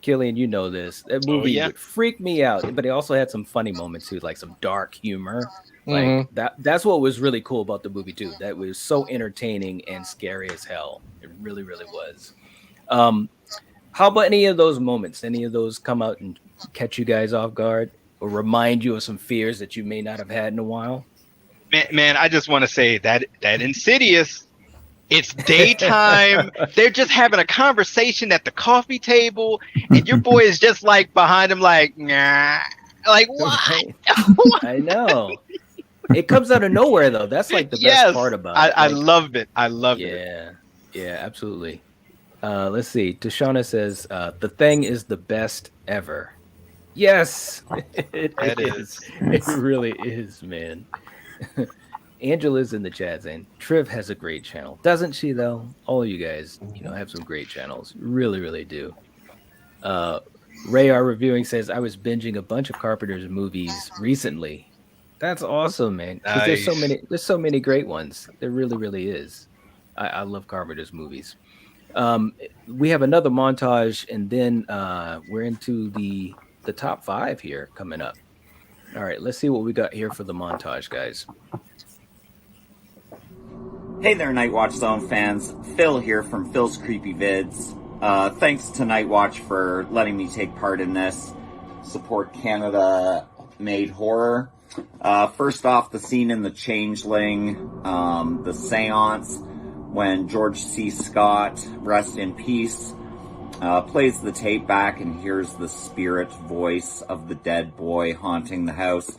Killian, you know this. That movie would freak me out, but it also had some funny moments too, like some dark humor. Like that's what was really cool about the movie too. That was so entertaining and scary as hell. It really, really was. How about any of those moments? Any of those come out and catch you guys off guard or remind you of some fears that you may not have had in a while? Man, I just want to say that Insidious, it's daytime. They're just having a conversation at the coffee table, and your boy is just like behind him, like, nah. Like, what? I know. It comes out of nowhere, though. That's like the best part about it. I loved it. I loved it. Yeah, absolutely. Let's see. Tashana says, The Thing is the best ever. Yes, it is. It really is, man. Angela's in the chat saying, Triv has a great channel. Doesn't she, though? All of you guys, have some great channels. Really, really do. Ray, our reviewing, says, I was binging a bunch of Carpenter's movies recently. That's awesome, man. Because there's so many great ones. There really, really is. I love Carpenter's movies. We have another montage, and then we're into the top 5 here coming up. All right, let's see what we got here for the montage, guys. Hey there, Nightwatch Zone fans. Phil here from Phil's Creepy Vids. Thanks to Nightwatch for letting me take part in this. Support Canada-made horror. First off, the scene in The Changeling, the seance, when George C. Scott, rest in peace, plays the tape back and hears the spirit voice of the dead boy haunting the house.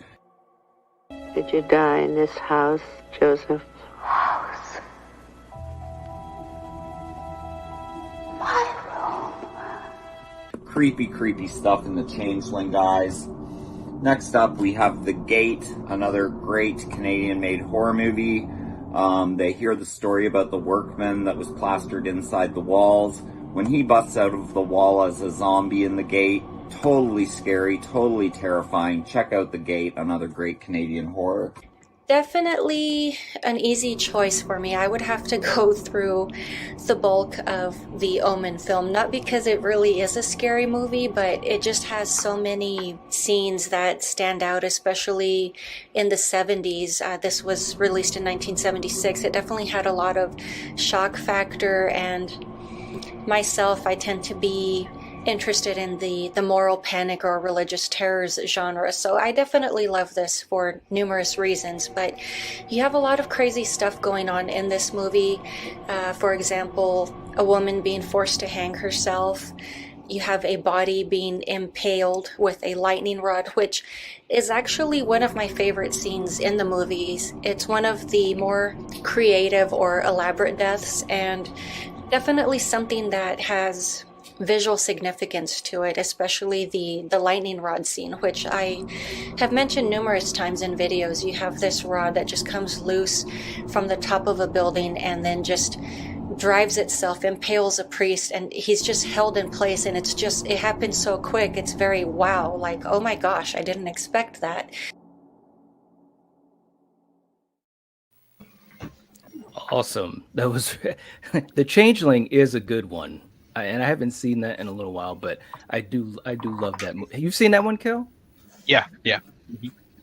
Did you die in this house, Joseph? House. My room. Creepy, creepy stuff in The Changeling, guys. Next up, we have The Gate, another great Canadian-made horror movie. They hear the story about the workman that was plastered inside the walls. When he busts out of the wall as a zombie in The Gate, totally scary, totally terrifying. Check out The Gate, another great Canadian horror. Definitely an easy choice for me. I would have to go through the bulk of the Omen film, not because it really is a scary movie, but it just has so many scenes that stand out, especially in the 70s. This was released in 1976. It definitely had a lot of shock factor, and myself, I tend to be interested in the moral panic or religious terrors genre, so I definitely love this for numerous reasons. But you have a lot of crazy stuff going on in this movie. For example, a woman being forced to hang herself. You have a body being impaled with a lightning rod, which is actually one of my favorite scenes in the movies. It's one of the more creative or elaborate deaths, and definitely something that has visual significance to it, especially the lightning rod scene, which I have mentioned numerous times in videos. You have this rod that just comes loose from the top of a building and then just drives itself, impales a priest, and he's just held in place, and it happens so quick. It's very wow, like, oh my gosh, I didn't expect that. Awesome. That was the Changeling is a good one, and I haven't seen that in a little while, but I do love that movie. You've seen that one, Kel? Yeah.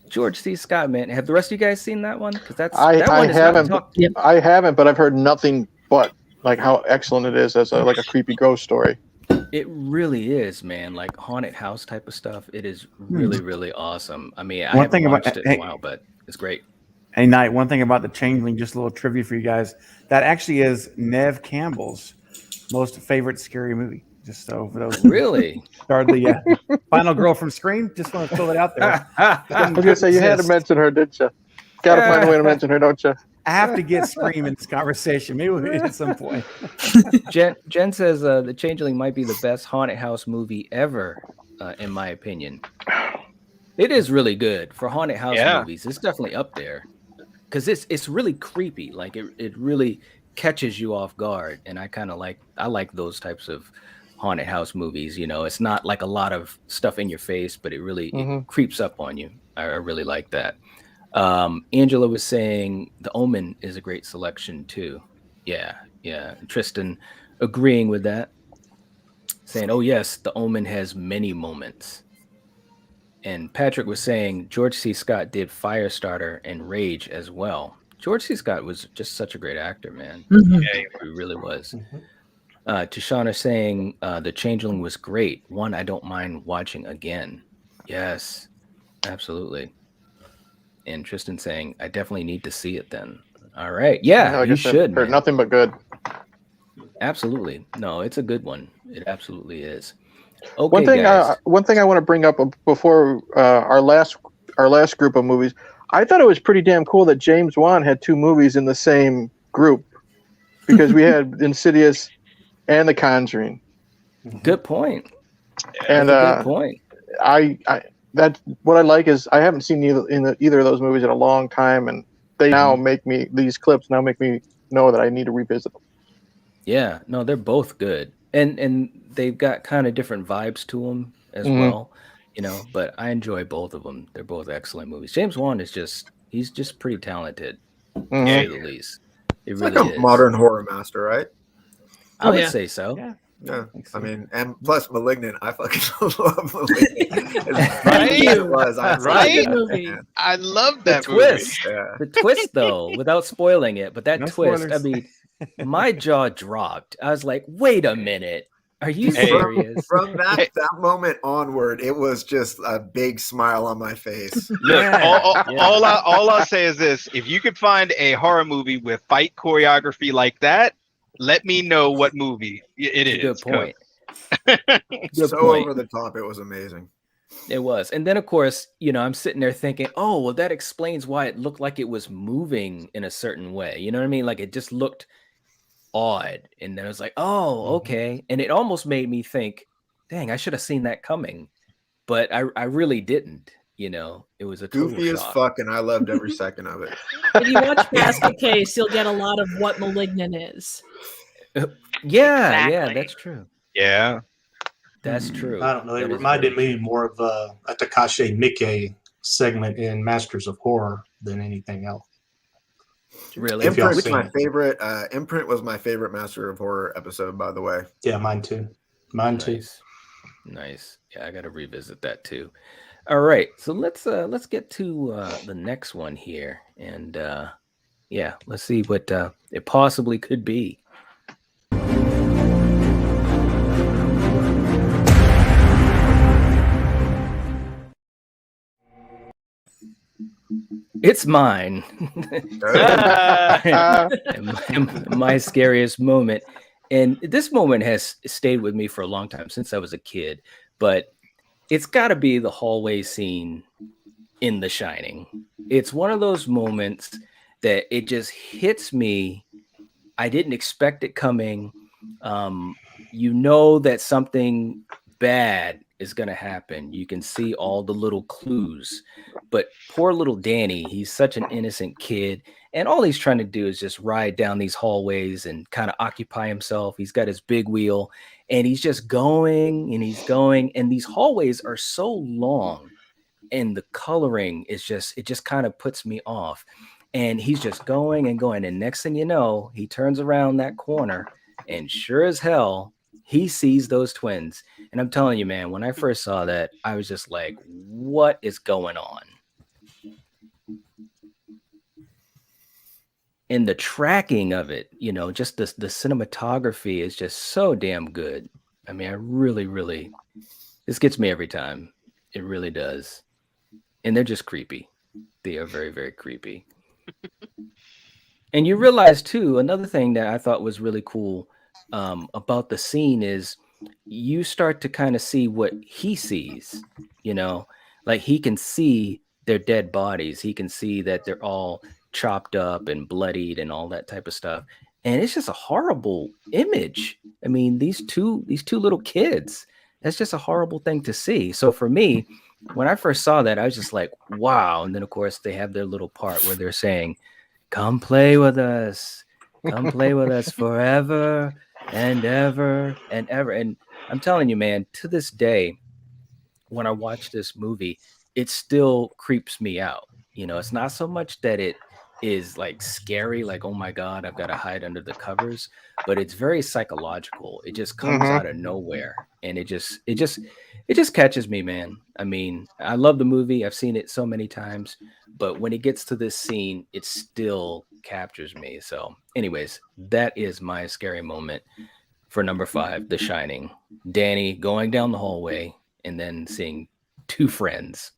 George C. Scott, man. Have the rest of you guys seen that one? Because that I one is haven't. not I haven't, but I've heard nothing but like how excellent it is as a creepy ghost story. It really is, man. Like haunted house type of stuff. It is really, really awesome. I mean, I haven't watched it in a while, but it's great. Hey, Knight, one thing about the Changeling, just a little trivia for you guys. That actually is Neve Campbell's most favorite scary movie. Just so for those really started the final girl from Scream. Just want to throw it out there. I was gonna say you had to mention her, didn't you? Got to find a way to mention her, don't you? I have to get Scream in this conversation. Maybe at some point. Jen says the Changeling might be the best haunted house movie ever, in my opinion. It is really good for haunted house movies. It's definitely up there because it's really creepy. Like it really catches you off guard, and I like those types of haunted house movies. You know, it's not like a lot of stuff in your face, but it really it creeps up on you. I really like that. Angela was saying The Omen is a great selection too. Yeah. Tristan agreeing with that, saying, "Oh yes, The Omen has many moments." And Patrick was saying George C. Scott did Firestarter and Rage as well. George C. Scott was just such a great actor, man. Mhm. Yeah, he really was. Tashana saying The Changeling was great. One I don't mind watching again. Yes, absolutely. And Tristan saying I definitely need to see it then. All right. Yeah, like you I said, should. heard nothing but good. Absolutely. No, it's a good one. It absolutely is. Okay, One thing I want to bring up before our last group of movies, I thought it was pretty damn cool that James Wan had two movies in the same group, because we had Insidious and The Conjuring. Good point. And That's a good point. That's what I like is I haven't seen either of those movies in a long time, and they now these clips now make me know that I need to revisit them. Yeah, no, they're both good, and they've got kind of different vibes to them as well, you know. But I enjoy both of them. They're both excellent movies. James Wan he's just pretty talented, to say the least. It really like a is. modern horror master, right? I would say so. Yeah. I mean, and plus Malignant, I fucking love Malignant. Right? I love that twist. movie. Yeah. The twist, though, without spoiling it, but that No twist, spoilers. I mean, my jaw dropped. I was like, wait a minute. Are you serious? From that moment onward, it was just a big smile on my face. Look, all I'll say is this: if you could find a horror movie with fight choreography like that, let me know what movie it is. Good point. So point. over the top, it was amazing. It was. And then, of course, you know, I'm sitting there thinking, oh, well, that explains why it looked like it was moving in a certain way. You know what I mean? Like it just looked odd. And then I was like, oh, okay. And it almost made me think, dang, I should have seen that coming. But I really didn't. You know, it was a total Goofy as shock. fuck, and I loved every second of it. If you watch Basket Case, you'll get a lot of what Malignant is. Yeah, that's true. Yeah. That's true. I don't know. It That is reminded very me more of a Takashi Miike segment in Masters of Horror than anything else. Really? Imprint was my favorite. Imprint was my favorite Master of Horror episode, by the way. Yeah, mine too. Nice. Yeah, I got to revisit that too. All right, so let's get to the next one here, and yeah, let's see what it possibly could be. It's mine. my scariest moment. And this moment has stayed with me for a long time, since I was a kid. But it's got to be the hallway scene in The Shining. It's one of those moments that it just hits me. I didn't expect it coming. You know that something bad is going to happen. You can see all the little clues. But poor little Danny, he's such an innocent kid. And all he's trying to do is just ride down these hallways and kind of occupy himself. He's got his big wheel and he's just going and he's going. And these hallways are so long and the coloring is just, it just kind of puts me off. And he's just going and going. And next thing you know, he turns around that corner and sure as hell, he sees those twins. And I'm telling you, man, when I first saw that, I was just like, what is going on? And the tracking of it, you know, just the cinematography is just so damn good. I mean, I really, this gets me every time. It really does. And they're just creepy. They are very, very creepy. And you realize too, another thing that I thought was really cool about the scene is you start to kind of see what he sees, you know, like he can see their dead bodies. He can see that they're all chopped up and bloodied and all that type of stuff. And it's just a horrible image. I mean, these two little kids, that's just a horrible thing to see. So for me, when I first saw that, I was just like, wow. And then of course they have their little part where they're saying, come play with us. Come play with us forever and ever and ever. And I'm telling you, man, to this day, when I watch this movie, it still creeps me out. You know, it's not so much that it is like scary, like, oh my God, I've got to hide under the covers, but it's very psychological. It just comes out of nowhere. And it just catches me, man. I mean, I love the movie. I've seen it so many times, but when it gets to this scene, it still captures me. So anyways, that is my scary moment for number 5, The Shining. Danny going down the hallway and then seeing 2 friends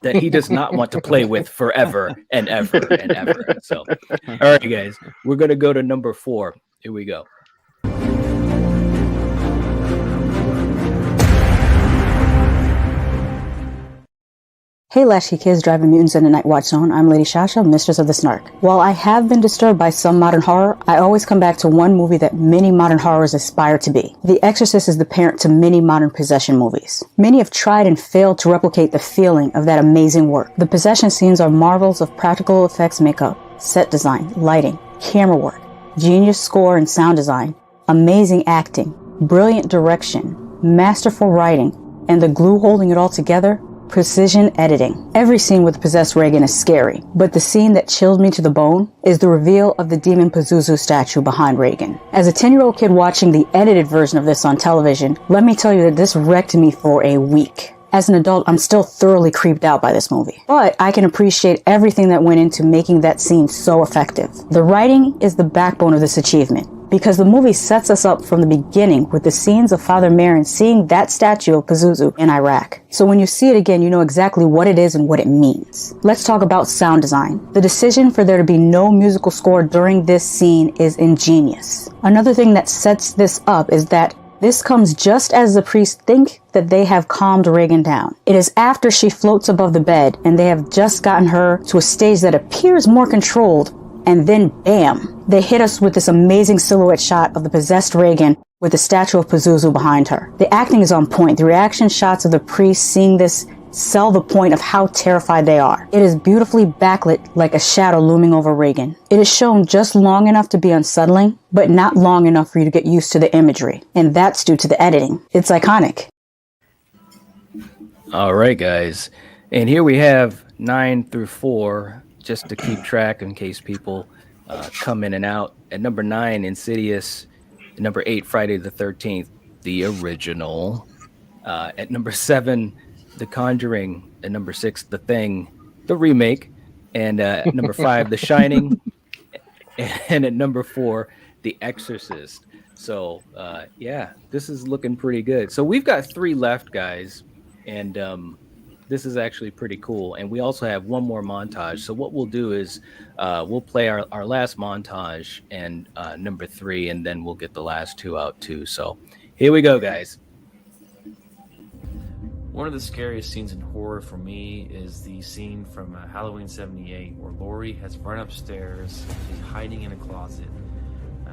that he does not want to play with forever and ever and ever. So, all right, guys, we're going to go to number 4. Here we go. Hey Lashy kids driving mutants in the Night Watch Zone, I'm Lady Shasha, Mistress of the Snark. While I have been disturbed by some modern horror, I always come back to one movie that many modern horrors aspire to be. The Exorcist is the parent to many modern possession movies. Many have tried and failed to replicate the feeling of that amazing work. The possession scenes are marvels of practical effects makeup, set design, lighting, camera work, genius score and sound design, amazing acting, brilliant direction, masterful writing, and the glue holding it all together, precision editing. Every scene with possessed Regan is scary, but the scene that chilled me to the bone is the reveal of the demon Pazuzu statue behind Regan. As a 10-year-old kid watching the edited version of this on television, let me tell you that this wrecked me for a week. As an adult, I'm still thoroughly creeped out by this movie, but I can appreciate everything that went into making that scene so effective. The writing is the backbone of this achievement, because the movie sets us up from the beginning with the scenes of Father Merrin seeing that statue of Pazuzu in Iraq. So when you see it again, you know exactly what it is and what it means. Let's talk about sound design. The decision for there to be no musical score during this scene is ingenious. Another thing that sets this up is that this comes just as the priests think that they have calmed Regan down. It is after she floats above the bed and they have just gotten her to a stage that appears more controlled, and then bam, they hit us with this amazing silhouette shot of the possessed Regan with the statue of Pazuzu behind her. The acting is on point. The reaction shots of the priests seeing this sell the point of how terrified they are. It is beautifully backlit like a shadow looming over Regan. It is shown just long enough to be unsettling, but not long enough for you to get used to the imagery. And that's due to the editing. It's iconic. All right, guys. And here we have 9 through 4, just to keep track in case people come in and out. At number 9, Insidious. At number 8, Friday the 13th, the original. At number 7, The Conjuring. At number 6, The Thing, the remake. And at number 5, The Shining. And at number 4, The Exorcist. So, yeah, this is looking pretty good. So we've got 3 left, guys. And this is actually pretty cool. And we also have one more montage. So what we'll do is we'll play our last montage and number 3, and then we'll get the last 2 out too. So here we go, guys. One of the scariest scenes in horror for me is the scene from Halloween 78 where Laurie has run upstairs. She's hiding in a closet.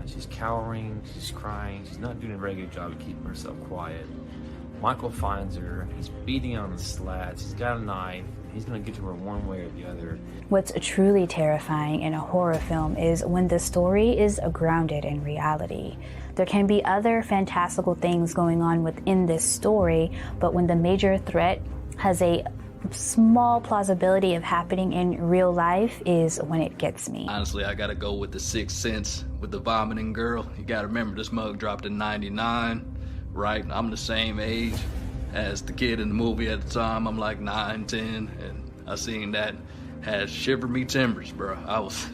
She's cowering, she's crying. She's not doing a very good job of keeping herself quiet. Michael finds her. He's beating on the slats. He's got a knife. He's going to get to her one way or the other. What's truly terrifying in a horror film is when the story is grounded in reality. There can be other fantastical things going on within this story, but when the major threat has a small plausibility of happening in real life is when it gets me. Honestly, I gotta go with the Sixth Sense with the vomiting girl. You gotta remember, this mug dropped in 99, right? I'm the same age as the kid in the movie at the time. I'm like 9, 10, and I seen that. Had shiver me timbers, bro. I was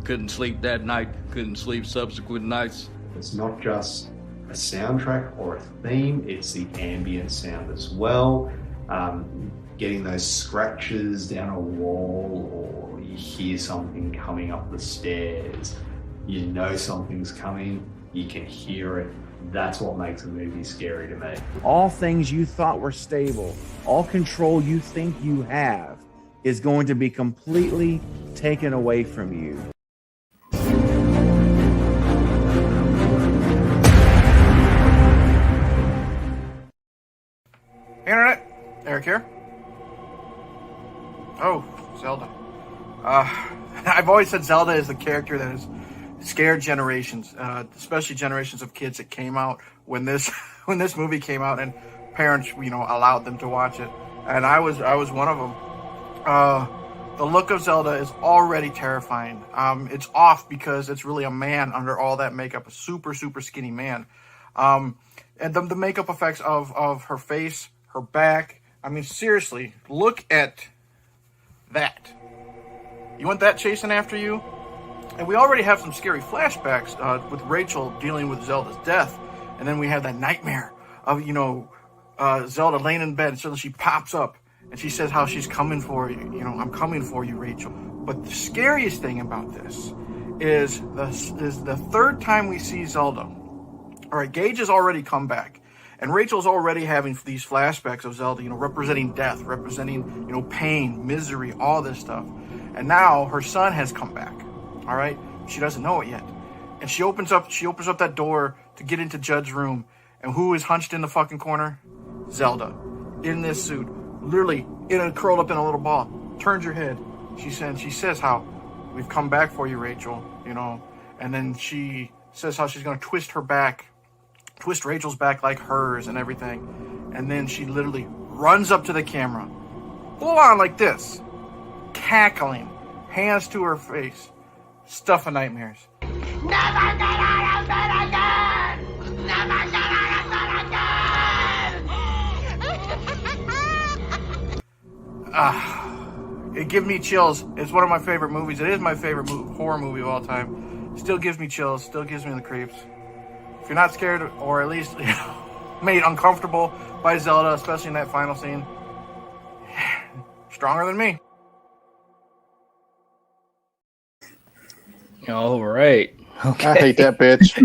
couldn't sleep that night, couldn't sleep subsequent nights. It's not just a soundtrack or a theme, it's the ambient sound as well. Getting those scratches down a wall, or you hear something coming up the stairs, you know something's coming, you can hear it. That's what makes a movie scary to me. All things you thought were stable, all control you think you have, is going to be completely taken away from you. Hey, Internet, Eric here. Oh, Zelda. I've always said Zelda is the character that has scared generations, especially generations of kids that came out when this movie came out, and parents, allowed them to watch it, and I was one of them. The look of Zelda is already terrifying. It's off because it's really a man under all that makeup, a super, super skinny man. And the makeup effects of her face, her back. I mean, seriously, look at that. You want that chasing after you? And we already have some scary flashbacks with Rachel dealing with Zelda's death. And then we have that nightmare of, Zelda laying in bed, and suddenly she pops up and she says how she's coming for you. I'm coming for you, Rachel. But the scariest thing about this is the third time we see Zelda. All right, Gage has already come back. And Rachel's already having these flashbacks of Zelda, representing death, representing, pain, misery, all this stuff. And now her son has come back. All right, she doesn't know it yet, and she opens up that door to get into Judd's room, and who is hunched in the fucking corner? Zelda, in this suit, literally curled up in a little ball. Turns her head. She says how we've come back for you, Rachel. And then she says how she's going to twist Rachel's back like hers and everything. And then she literally runs up to the camera, full on like this, cackling, hands to her face, stuff of nightmares. Never get out of bed again! Never get out of bed again! It gives me chills. It's one of my favorite movies. It is my favorite horror movie of all time. Still gives me chills. Still gives me the creeps. If you're not scared, or at least made uncomfortable by Zelda, especially in that final scene, stronger than me. All right. Okay. I hate that bitch.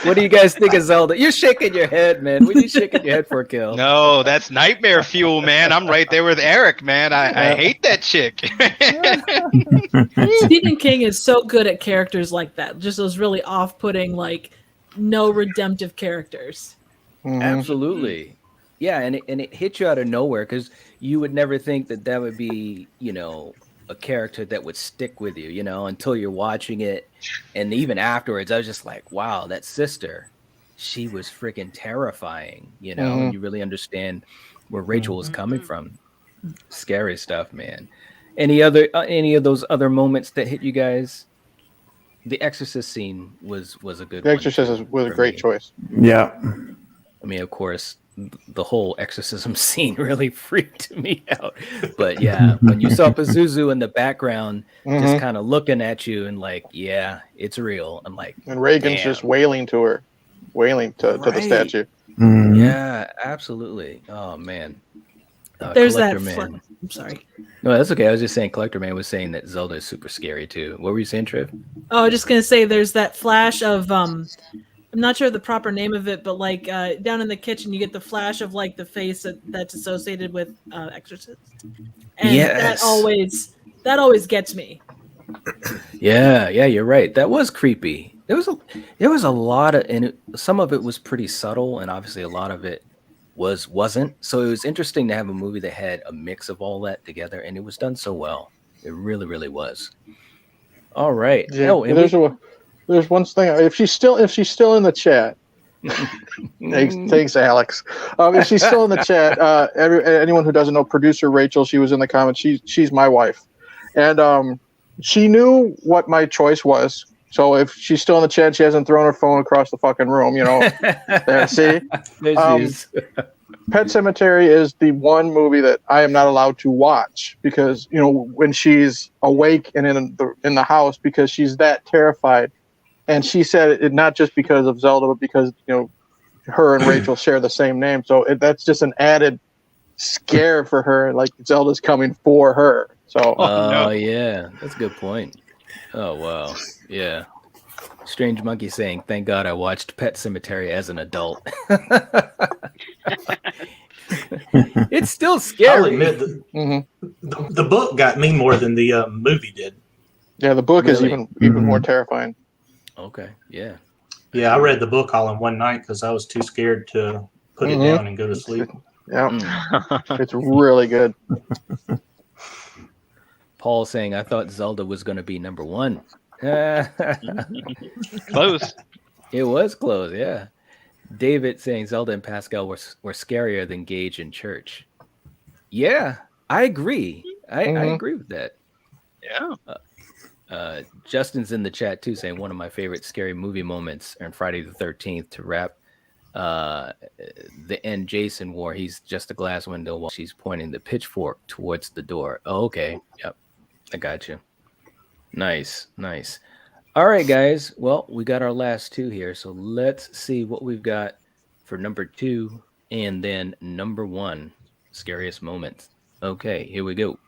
What do you guys think of Zelda? You're shaking your head, man. What are you shaking your head for, Kill? No, that's nightmare fuel, man. I'm right there with Eric, man. I hate that chick. Stephen King is so good at characters like that. Just those really off-putting, no redemptive characters. Mm-hmm. Absolutely. Yeah, and it hit you out of nowhere because you would never think that would be, a character that would stick with you, until you're watching it. And even afterwards, I was just like, wow, that sister, she was freaking terrifying. Mm-hmm. You really understand where Rachel was coming from. Scary stuff, man. Any of those other moments that hit you guys? The Exorcist scene was a good one. The Exorcist was a great choice. Yeah. I mean, of course, the whole exorcism scene really freaked me out. But yeah, when you saw Pazuzu in the background, just kind of looking at you and yeah, it's real. I'm like, and Reagan's just wailing to her, to the statue. Mm-hmm. Yeah, absolutely. Oh man. There's that. Man. I'm sorry. No, that's okay. I was just saying, Collector Man was saying that Zelda is super scary too. What were you saying, Triv? Oh, I was just gonna say there's that flash of I'm not sure the proper name of it, but down in the kitchen, you get the flash of the face that's associated with Exorcist, and that always gets me. Yeah, you're right. That was creepy. There was a lot of, and some of it was pretty subtle, and obviously a lot of it wasn't. So it was interesting to have a movie that had a mix of all that together, and it was done so well. It really, really was. All right. Yeah, Oh, and there's one thing. If she's still in the chat, thanks, Alex. If she's still in the chat, anyone who doesn't know, producer Rachel, she was in the comments. She's my wife, and she knew what my choice was. So if she's still in the chat, she hasn't thrown her phone across the fucking room. See, Pet Sematary is the one movie that I am not allowed to watch because when she's awake and in the house, because she's that terrified. And she said it not just because of Zelda, but because her and Rachel share the same name. So that's just an added scare for her. Like Zelda's coming for her. So yeah, that's a good point. Oh wow, yeah. Strange Monkey saying, "Thank God I watched Pet Sematary as an adult." It's still scary. I'll admit the book got me more than the movie did. Yeah, the book is even more terrifying. Okay, yeah. Yeah, I read the book all in one night because I was too scared to put it down and go to sleep. Yeah, it's really good. Paul saying, "I thought Zelda was going to be number one." Close. It was close, yeah. David saying Zelda and Pascal were scarier than Gage in Church. Yeah, I agree. I agree with that. Yeah. Justin's in the chat too, saying one of my favorite scary movie moments on Friday the 13th to wrap the end Jason wore. He's just a glass window while she's pointing the pitchfork towards the door. Oh, okay. Yep. I got you. Nice. All right, guys. Well, we got our last two here. So let's see what we've got for number 2 and then number 1. Scariest moments. Okay, here we go.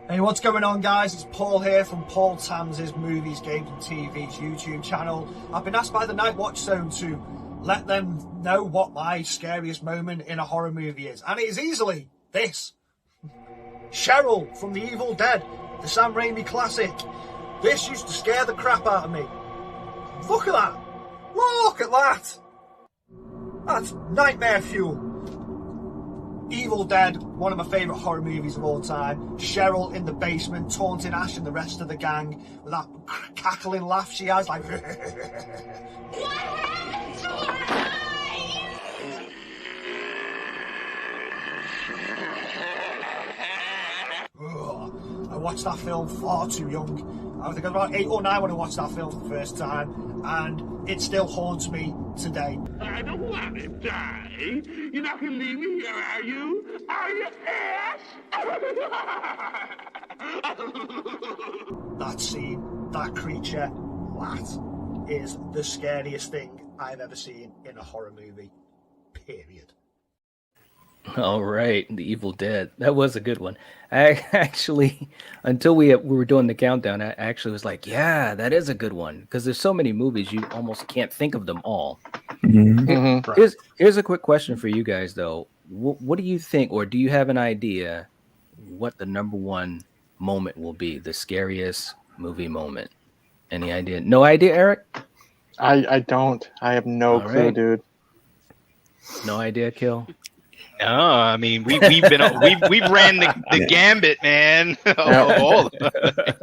Hey, what's going on, guys? It's Paul here from Paul Tambs' Movies, Games and TV's YouTube channel. I've been asked by the Night Watch Zone to let them know what my scariest moment in a horror movie is. And it is easily this. Cheryl from The Evil Dead, the Sam Raimi classic. This used to scare the crap out of me. Look at that. Look at that. That's nightmare fuel. Evil Dead, one of my favourite horror movies of all time. Cheryl in the basement, taunting Ash and the rest of the gang with that cackling laugh she has, like... I watched that film far too young. I think I was about 8 or 9 when I watched that film for the first time, and it still haunts me today. I don't want to die. You're not going to leave me here, are you? Are you, ass? That scene, that creature, that is the scariest thing I've ever seen in a horror movie. Period. All right, The Evil Dead. That was a good one. I actually, until we were doing the countdown, I actually was like, yeah, that is a good one. Because there's so many movies, you almost can't think of them all. Here's a quick question for you guys, though. What do you think, or do you have an idea what the number 1 moment will be? The scariest movie moment? Any idea? No idea, Eric? I don't. I have no clue, dude. No idea, Kill? No, I mean we've ran the gambit, man.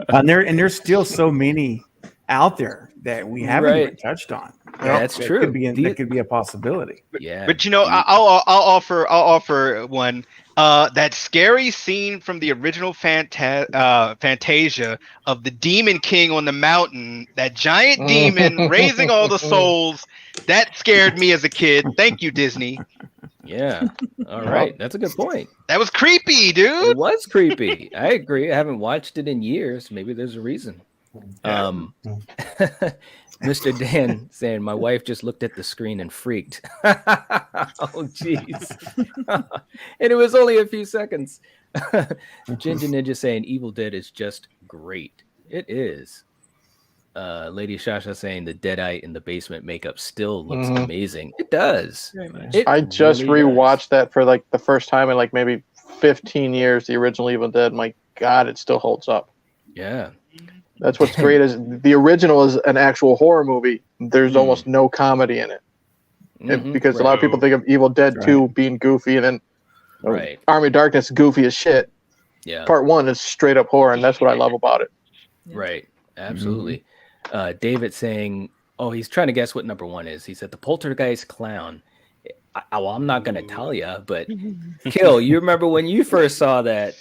And there's still so many out there that we haven't even touched on. Yeah, that's true. That could be a possibility. Yeah, but I'll offer one. That scary scene from the original Fantasia of the Demon King on the mountain, that giant demon raising all the souls. That scared me as a kid. Thank you, Disney. Yeah. All right. That's a good point. That was creepy, dude. It was creepy. I agree. I haven't watched it in years. Maybe there's a reason. Mr. Dan saying, my wife just looked at the screen and freaked. Oh, jeez. And it was only a few seconds. Ginger Ninja saying, Evil Dead is just great. It is. Lady Shasha saying the Deadite in the basement makeup still looks amazing. It does. I just rewatched that for like the first time in like maybe 15 years, the original Evil Dead, my God, it still holds up. Yeah. That's what's great is the original is an actual horror movie. There's almost no comedy in it. Because a lot of people think of Evil Dead 2 being goofy, and then Army of Darkness goofy as shit. Yeah. Part 1 is straight up horror, and that's what I love about it. Right. Absolutely. David saying, oh, he's trying to guess what number 1 is. He said the Poltergeist Clown. Well, I'm not going to tell you, but Kill, you remember when you first saw that?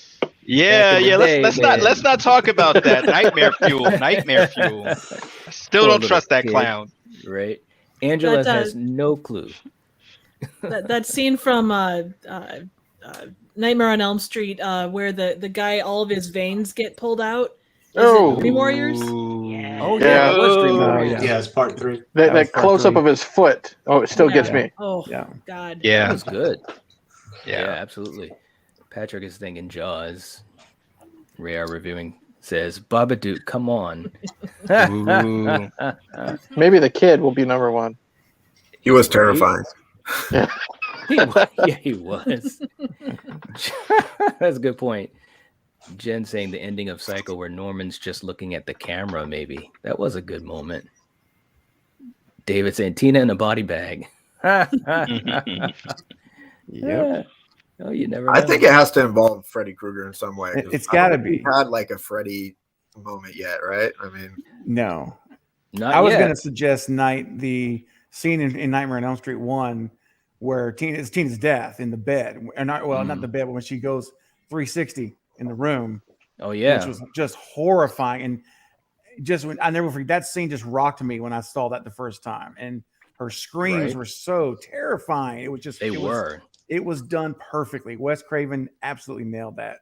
Yeah. Let's not talk about that. Nightmare fuel. Still don't trust that clown. Right. Angela has no clue. that scene from Nightmare on Elm Street, where the guy, all of his veins get pulled out. Is it Dream Warriors? Yeah. Oh yeah, it was Dream Warriors. Yeah, it's part 3. That close up of his foot. Oh, it still gets me. Oh God. Yeah, that was good. Yeah, absolutely. Patrick is thinking Jaws. Rare reviewing says Babadook, come on. Maybe the kid will be number 1. He was terrifying. Yeah. He was. That's a good point. Jen saying the ending of Psycho where Norman's just looking at the camera, maybe. That was a good moment. David saying Tina in a body bag. Yep. Oh, you never know. I think it has to involve Freddy Krueger in some way. It's got to be. Had like a Freddy moment yet, right? I mean, no. Not I was yet. going to suggest the scene in Nightmare on Elm Street 1 where Tina's death in the bed. Or not the bed, but when she goes 360 in the room. Oh, yeah. Which was just horrifying. And just when I never forget, that scene just rocked me when I saw that the first time. And her screams were so terrifying. It was just it was done perfectly. Wes Craven absolutely nailed that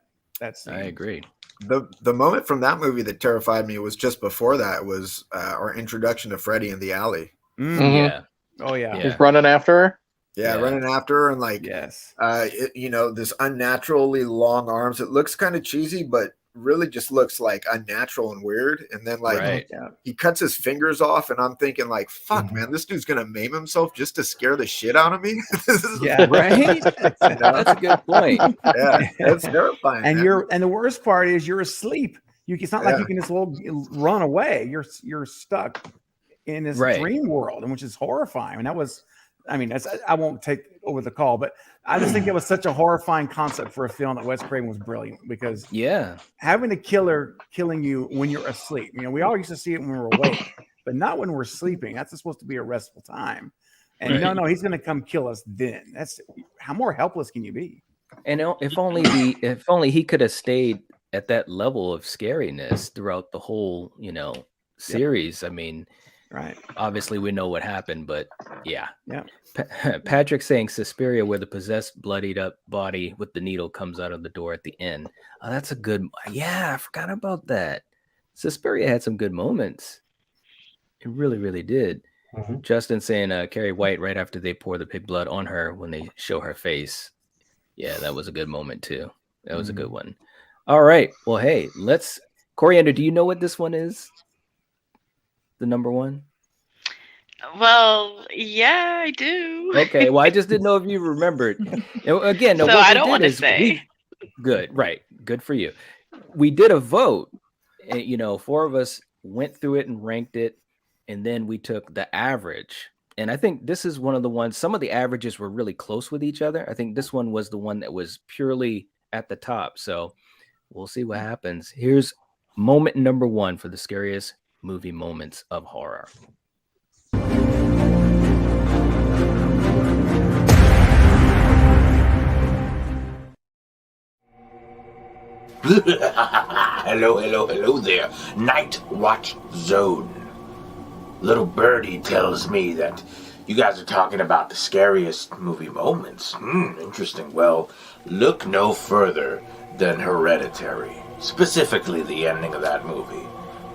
scene. I agree. The moment from that movie that terrified me was just before that was our introduction to Freddy in the alley. Yeah. Oh yeah. He's running after her. Yeah, running after her and like this unnaturally long arms. It looks kind of cheesy, but really just looks like unnatural and weird. And then like he cuts his fingers off, and I'm thinking like, fuck, man, this dude's gonna maim himself just to scare the shit out of me. Right. That's a good point. Yeah, it's terrifying. And man. the worst part is you're asleep. It's not like you can just run away. You're stuck in this dream world, and which is horrifying. And I won't take over the call, but I just think it was such a horrifying concept for a film that Wes Craven was brilliant because having a killer killing you when you're asleep. We all used to see it when we were awake, but not when we're sleeping. That's supposed to be a restful time. And no, he's going to come kill us then. That's how more helpless can you be? And if only he could have stayed at that level of scariness throughout the whole, series. I mean, obviously we know what happened, but yeah. Patrick saying Suspiria, where the possessed, bloodied up body with the needle comes out of the door at the end. Oh, that's a good. Yeah, I forgot about that. Suspiria had some good moments. It really, really did. Justin saying Carrie White right after they pour the pig blood on her when they show her face. Yeah, that was a good moment too. That was a good one. All right. Well, hey, Coriander, do you know what this one is? The number 1? Well, yeah, I do. Okay, well, I just didn't know if you remembered. Again, so I don't want to say. Good, right. Good for you. We did a vote. 4 of us went through it and ranked it, and then we took the average. And I think this is one of the ones, some of the averages were really close with each other. I think this one was the one that was purely at the top. So we'll see what happens. Here's moment number 1 for the scariest movie moments of horror. Hello there. Night Watch Zone. Little birdie tells me that you guys are talking about the scariest movie moments. Interesting. Well, look no further than Hereditary. Specifically the ending of that movie.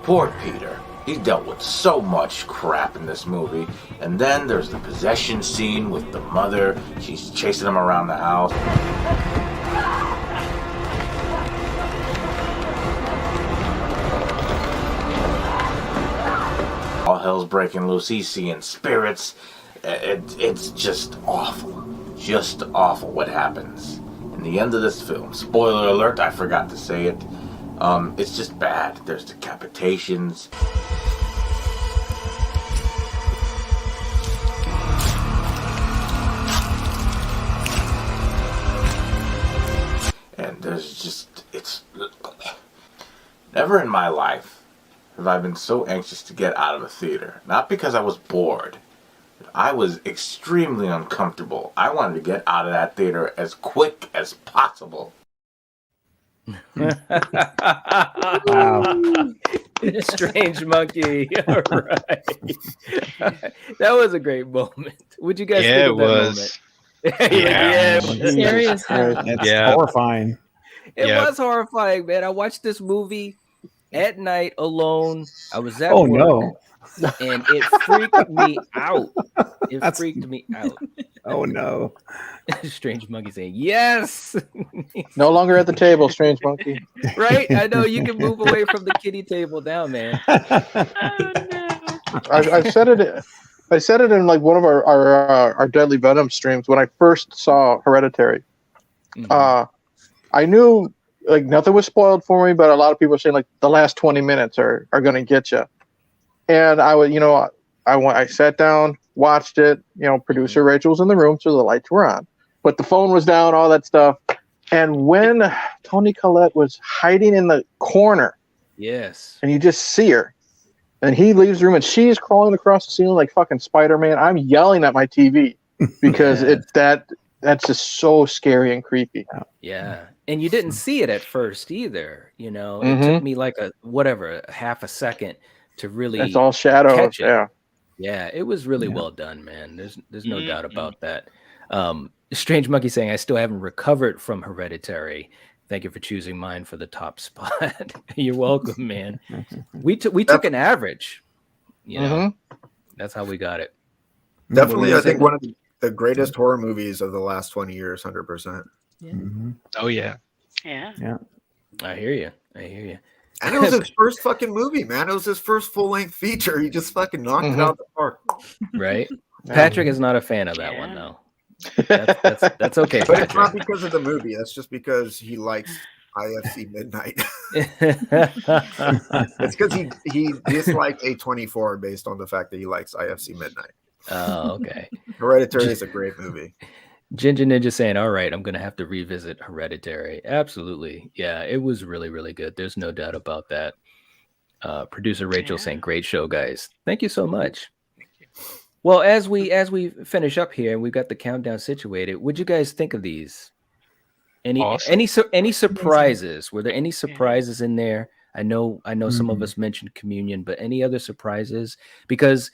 Poor Peter. He dealt with so much crap in this movie. And then there's the possession scene with the mother. She's chasing him around the house. All hell's breaking loose. He's seeing spirits. It's just awful. Just awful what happens. And the end of this film, spoiler alert, I forgot to say it, it's just bad. There's decapitations. And there's just, it's... Never in my life have I been so anxious to get out of a theater. Not because I was bored. But I was extremely uncomfortable. I wanted to get out of that theater as quick as possible. Wow. Strange monkey. All right. That was a great moment. What'd you guys think of that moment? Yeah. Scary as hell. That's horrifying. It was horrifying, man. I watched this movie at night alone. I was at Oh, work, no. and it freaked me out. It freaked me out. Oh, no. Strange monkey saying, yes. No longer at the table, strange monkey. Right? I know you can move away from the kiddie table now, man. I said it. I said it in like one of our Deadly Venom streams when I first saw Hereditary. I knew like nothing was spoiled for me, but a lot of people were saying like the last 20 minutes are going to get you. And I would, I sat down, watched it. Producer Rachel was in the room, so the lights were on, but the phone was down, all that stuff. And when Toni Collette was hiding in the corner, yes, and you just see her, and he leaves the room, and she's crawling across the ceiling like fucking Spider-Man. I'm yelling at my TV because that's just so scary and creepy. Yeah. And you didn't see it at first either. It took me like half a second to really it's all shadows. catch it. Yeah. Yeah, it was really well done, man. There's no doubt about that. Strange Monkey saying, I still haven't recovered from Hereditary. Thank you for choosing mine for the top spot. You're welcome, man. We took an average. That's how we got it. Definitely, I think one of the greatest horror movies of the last 20 years, 100%. Yeah. Oh, yeah. Yeah. I hear you. And it was his first fucking movie, man. It was his first full-length feature. He just fucking knocked it out of the park. Right? Patrick is not a fan of that one, though. That's okay, But Patrick. it's not because of the movie. That's just because he likes IFC Midnight. It's because he disliked A24 based on the fact that he likes IFC Midnight. Oh, okay. Hereditary is a great movie. Ginger Ninja saying, all right, I'm going to have to revisit Hereditary. Absolutely. Yeah, it was really, really good. There's no doubt about that. Producer Rachel saying, great show, guys. Thank you so much. Well, as we finish up here and we've got the countdown situated, what'd you guys think of these? Any surprises? Were there any surprises in there? I know some of us mentioned Communion, but any other surprises? Because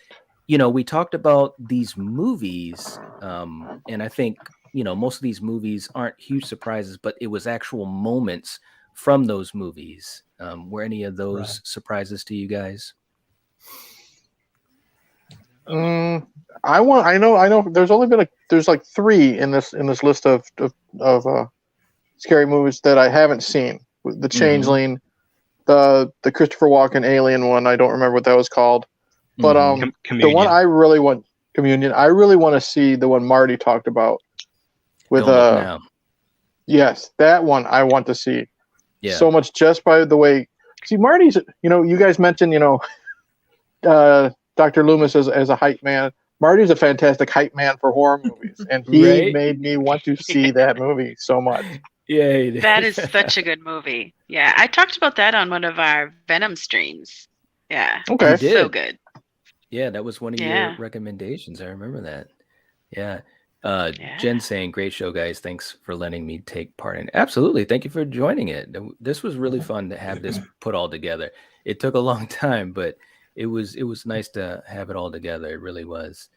we talked about these movies, and I think, most of these movies aren't huge surprises, but it was actual moments from those movies. Were any of those surprises to you guys? I know. There's only been there's like 3 in this list of scary movies that I haven't seen. The Changeling, the Christopher Walken Alien one. I don't remember what that was called. But the one I really want, Communion, I really want to see the one Marty talked about with yes, that one I want to see. Yeah. So much just by the way. See, Marty's, you guys mentioned, Dr. Loomis as a hype man. Marty's a fantastic hype man for horror movies, and he made me want to see that movie so much. Yeah, that is such a good movie. Yeah, I talked about that on one of our Venom streams. Yeah, okay, so good. Yeah, that was one of your recommendations. I remember that. Yeah. Jen saying, great show, guys. Thanks for letting me take part in it. Absolutely. Thank you for joining it. This was really fun to have this put all together. It took a long time, but it was nice to have it all together. It really was.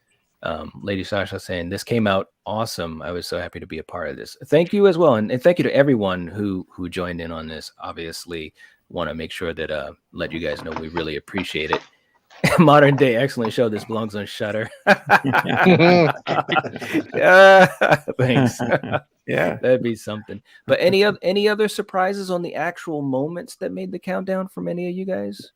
Lady Sasha saying, this came out awesome. I was so happy to be a part of this. Thank you as well. And thank you to everyone who joined in on this. Obviously, want to make sure that let you guys know we really appreciate it. Modern day excellent show. This belongs on Shudder. Thanks. Yeah, that'd be something. But any other surprises on the actual moments that made the countdown from any of you guys?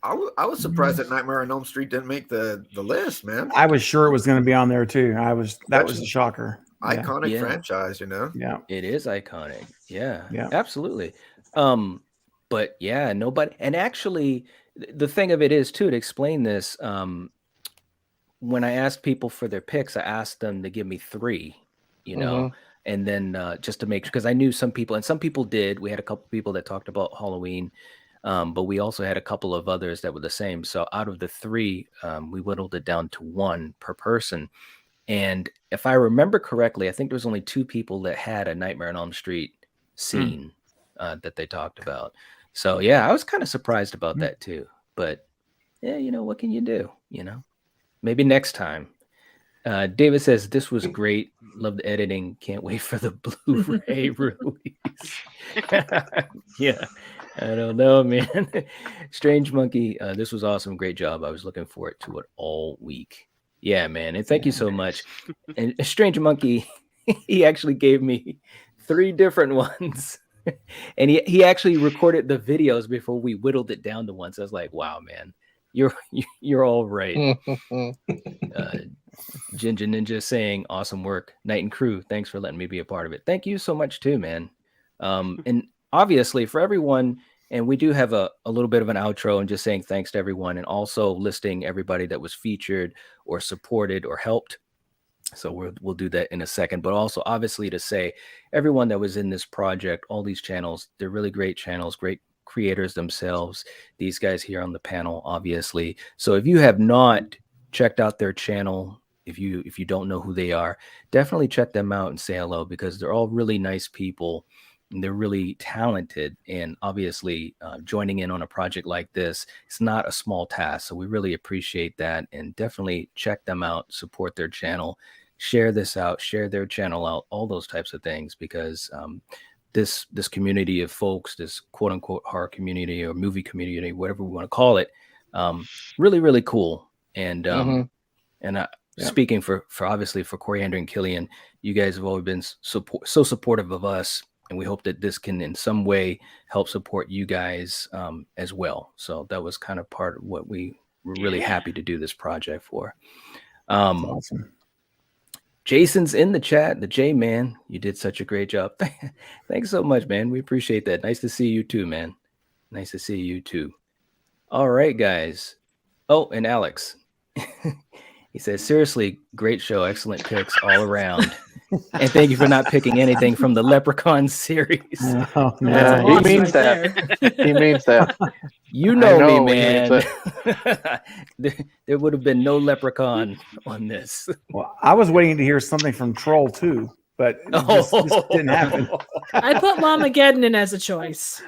I was surprised that Nightmare on Elm Street didn't make the list, man. I was sure it was going to be on there too. That was a shocker. iconic franchise, you know. Yeah, it is iconic. Yeah, Yeah. absolutely. But yeah, nobody. And actually, the thing of it is too, to explain this. When I asked people for their picks, I asked them to give me 3, you know, and then just to make sure, because I knew some people, and some people did. We had a couple people that talked about Halloween, but we also had a couple of others that were the same. So out of the 3, we whittled it down to 1 per person. And if I remember correctly, I think there was only 2 people that had a Nightmare on Elm Street scene that they talked about. So yeah, I was kind of surprised about that too. But yeah, you know, what can you do? You know, maybe next time. David says this was great. Love the editing. Can't wait for the Blu-ray release. Yeah, I don't know, man. Strange Monkey, this was awesome. Great job. I was looking forward to it all week. Yeah, man. And thank you so much. And Strange Monkey, he actually gave me 3 different ones. And he actually recorded the videos before we whittled it down to 1. So I was like, wow, man, you're all right. Ginger Ninja saying awesome work. Night and Crew, thanks for letting me be a part of it. Thank you so much too, man. And obviously for everyone, and we do have a little bit of an outro and just saying thanks to everyone, and also listing everybody that was featured or supported or helped. So we'll do that in a second, but also obviously to say everyone that was in this project, all these channels, they're really great channels, great creators themselves. These guys here on the panel, obviously. So if you have not checked out their channel, if you don't know who they are, definitely check them out and say hello, because they're all really nice people and they're really talented. And obviously joining in on a project like this, it's not a small task. So we really appreciate that, and definitely check them out, support their channel, share this out, share their channel out, all those types of things, because this community of folks, this quote unquote horror community or movie community, whatever we want to call it, really, really cool. And speaking for obviously for Coriander and Killian, you guys have always been so supportive of us, and we hope that this can in some way help support you guys as well. So that was kind of part of what we were really happy to do this project for. Awesome. Jason's in the chat. The J man, you did such a great job. Thanks so much, man. We appreciate that. Nice to see you too, man. Nice to see you too. All right, guys. Oh, and Alex. He says, seriously, great show. Excellent picks all around. And thank you for not picking anything from the Leprechaun series. Oh, yeah, he means that. He means that. You know me, man. There would have been no Leprechaun on this. Well, I was waiting to hear something from Troll too, but this didn't happen. I put Mamageddon in as a choice.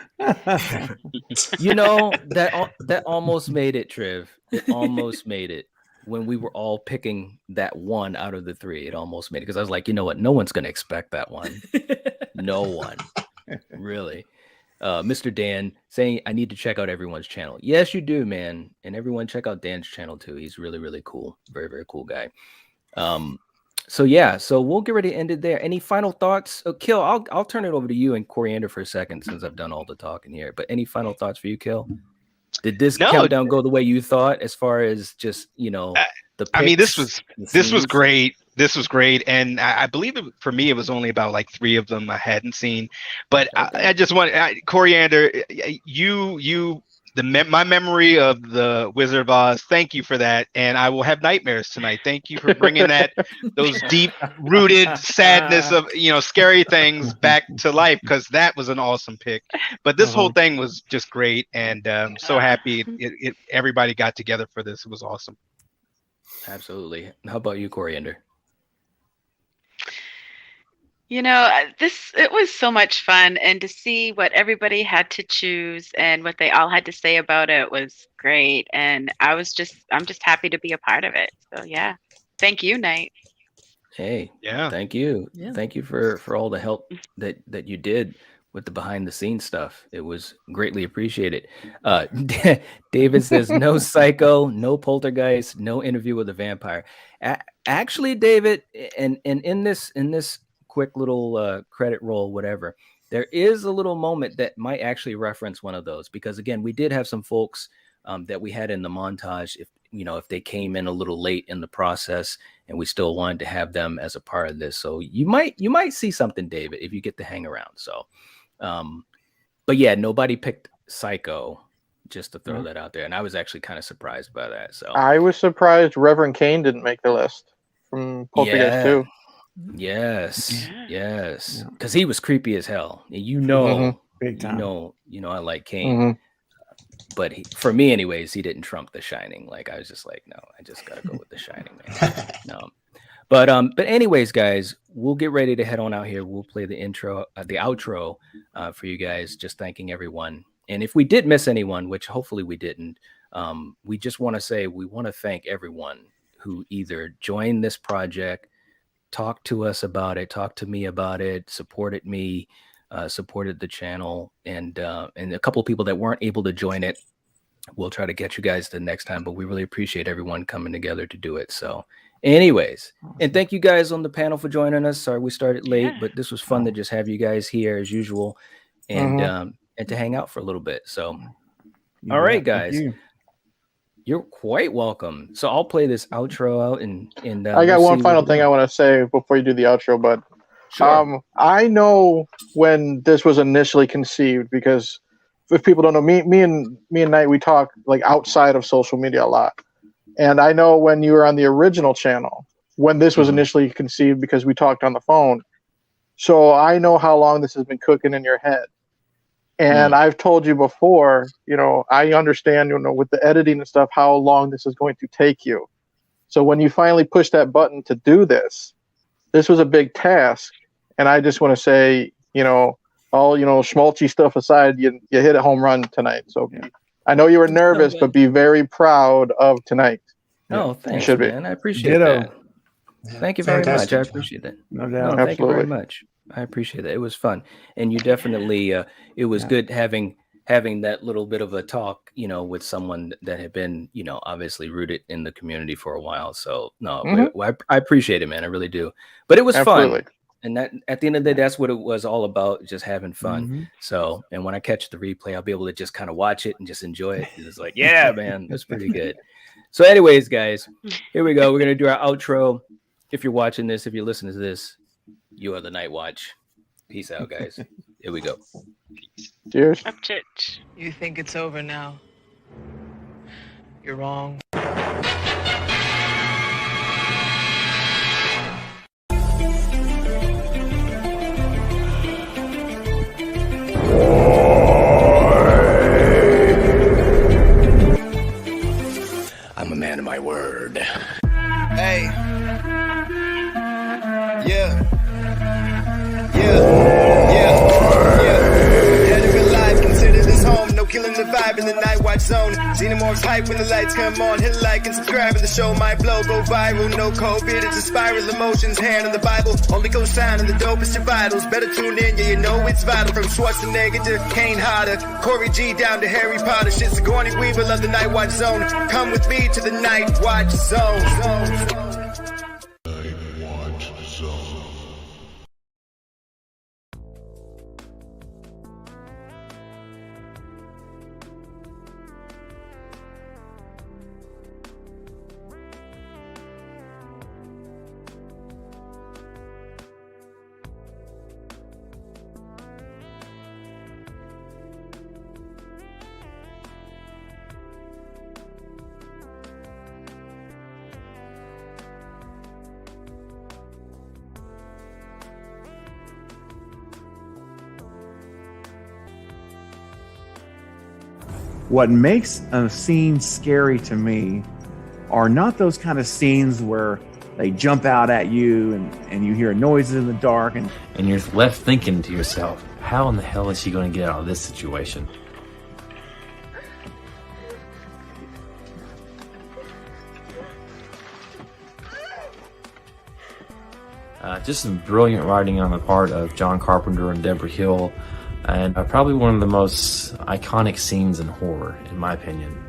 You know, that almost made it, Triv. It almost made it. When we were all picking that one out of the 3, it almost made it, because I was like, you know what? No one's going to expect that one. No one. Really. Mr. Dan saying, I need to check out everyone's channel. Yes, you do, man. And everyone check out Dan's channel too. He's really, really cool. Very, very cool guy. So yeah, so we'll get ready to end it there. Any final thoughts? Kill, I'll turn it over to you and Coriander for a second, since I've done all the talking here. But any final thoughts for you, Kill? Did this countdown go the way you thought, as far as just, you know, the picks, I mean, this was great. This was great. And I believe for me, it was only about like 3 of them I hadn't seen. But I just want Coriander, my memory of the Wizard of Oz. Thank you for that, and I will have nightmares tonight. Thank you for bringing those deep-rooted sadness of scary things back to life, because that was an awesome pick. But this whole thing was just great, and so happy everybody got together for this. It was awesome. Absolutely. How about you, Coriander? It was so much fun, and to see what everybody had to choose and what they all had to say about it was great. And I'm just happy to be a part of it. So yeah, thank you, Knight. Hey, yeah, thank you. Yeah. Thank you for all the help that you did with the behind the scenes stuff. It was greatly appreciated. David says no Psycho, no Poltergeist, no Interview with a Vampire. Actually, David, and in this quick little credit roll, whatever, there is a little moment that might actually reference one of those, because again, we did have some folks that we had in the montage. If if they came in a little late in the process, and we still wanted to have them as a part of this. So you might see something, David, if you get to hang around. So, but yeah, nobody picked Psycho, just to throw that out there. And I was actually kind of surprised by that. So I was surprised Reverend Kane didn't make the list from Poltergeist 2. Yes. Because he was creepy as hell. And big time. I like Kane. But for me, anyways, he didn't trump The Shining. Like, I was just like, no, I just gotta go with The Shining, man. No, but anyways, guys, we'll get ready to head on out here. We'll play the outro for you guys. Just thanking everyone. And if we did miss anyone, which hopefully we didn't, we just want to say we want to thank everyone who either joined this project, talked to us about it, talked to me about it, supported me. Supported the channel, and a couple of people that weren't able to join it. We'll try to get you guys the next time, but we really appreciate everyone coming together to do it. So anyways, and thank you guys on the panel for joining us. Sorry we started late, but this was fun to just have you guys here as usual, and to hang out for a little bit. So all right, guys, you're quite welcome. So I'll play this outro out, and I got one final thing I want to say before you do the outro, but sure. I know when this was initially conceived, because if people don't know, me and Knight, we talk like outside of social media a lot. And I know when you were on the original channel, when this was initially conceived, because we talked on the phone. So I know how long this has been cooking in your head. And I've told you before, I understand, with the editing and stuff, how long this is going to take you. So when you finally push that button to do this was a big task. And I just want to say, all, schmaltzy stuff aside, you hit a home run tonight. So I know you were nervous, but be very proud of tonight. Oh, thanks, you should man. be. I appreciate that. Thank you very much. I appreciate that. No doubt. Thank you very much. I appreciate that. It was fun. And you definitely, it was good having that little bit of a talk, with someone that had been, obviously rooted in the community for a while. So I appreciate it, man. I really do. But it was fun. And that at the end of the day, that's what it was all about, just having fun. So, and when I catch the replay, I'll be able to just kind of watch it and just enjoy it. It's like, yeah, man, that's pretty good. So anyways, guys, here we go. We're going to do our outro. If you're watching this, if you're listening to this, you are the Night Watch. Peace out, guys. Here we go. Cheers. Up church. You think it's over now? You're wrong. I'm a man of my word. Hey. Dead or alive, consider this home. No killing the vibe in the Night Watch zone. Xenomorphs hype when the lights come on. Hit like and subscribe, and the show might blow. Go viral, no COVID. It's a spiral. Emotions, hand on the Bible. Only go sign and the dopest your vitals. Better tune in, yeah, you know it's vital. From Schwarzenegger to Kane Hodder, Corey G down to Harry Potter. Shit's Sigourney Weaver of the Night Watch zone. Come with me to the Night Watch zone. What makes a scene scary to me are not those kind of scenes where they jump out at you and you hear noises in the dark and you're left thinking to yourself, how in the hell is she going to get out of this situation? Just some brilliant writing on the part of John Carpenter and Deborah Hill, and probably one of the most iconic scenes in horror, in my opinion.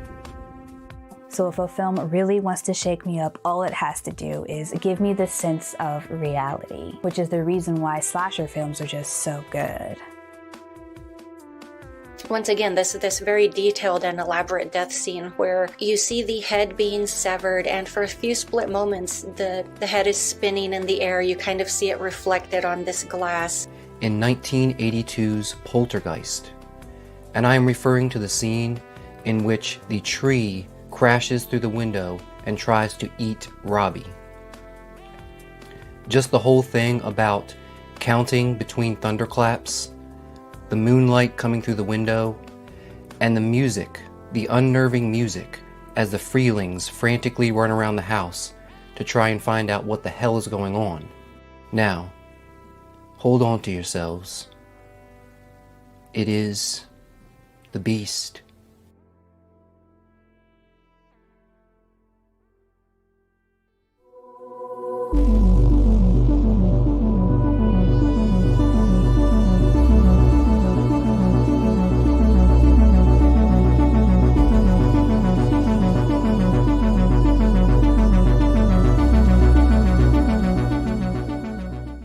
So if a film really wants to shake me up, all it has to do is give me the sense of reality, which is the reason why slasher films are just so good. Once again, this very detailed and elaborate death scene where you see the head being severed, and for a few split moments, the head is spinning in the air. You kind of see it reflected on this glass. In 1982's Poltergeist, and I am referring to the scene in which the tree crashes through the window and tries to eat Robbie. Just the whole thing about counting between thunderclaps, the moonlight coming through the window, and the music, the unnerving music, as the Freelings frantically run around the house to try and find out what the hell is going on. Now, hold on to yourselves. It is the beast.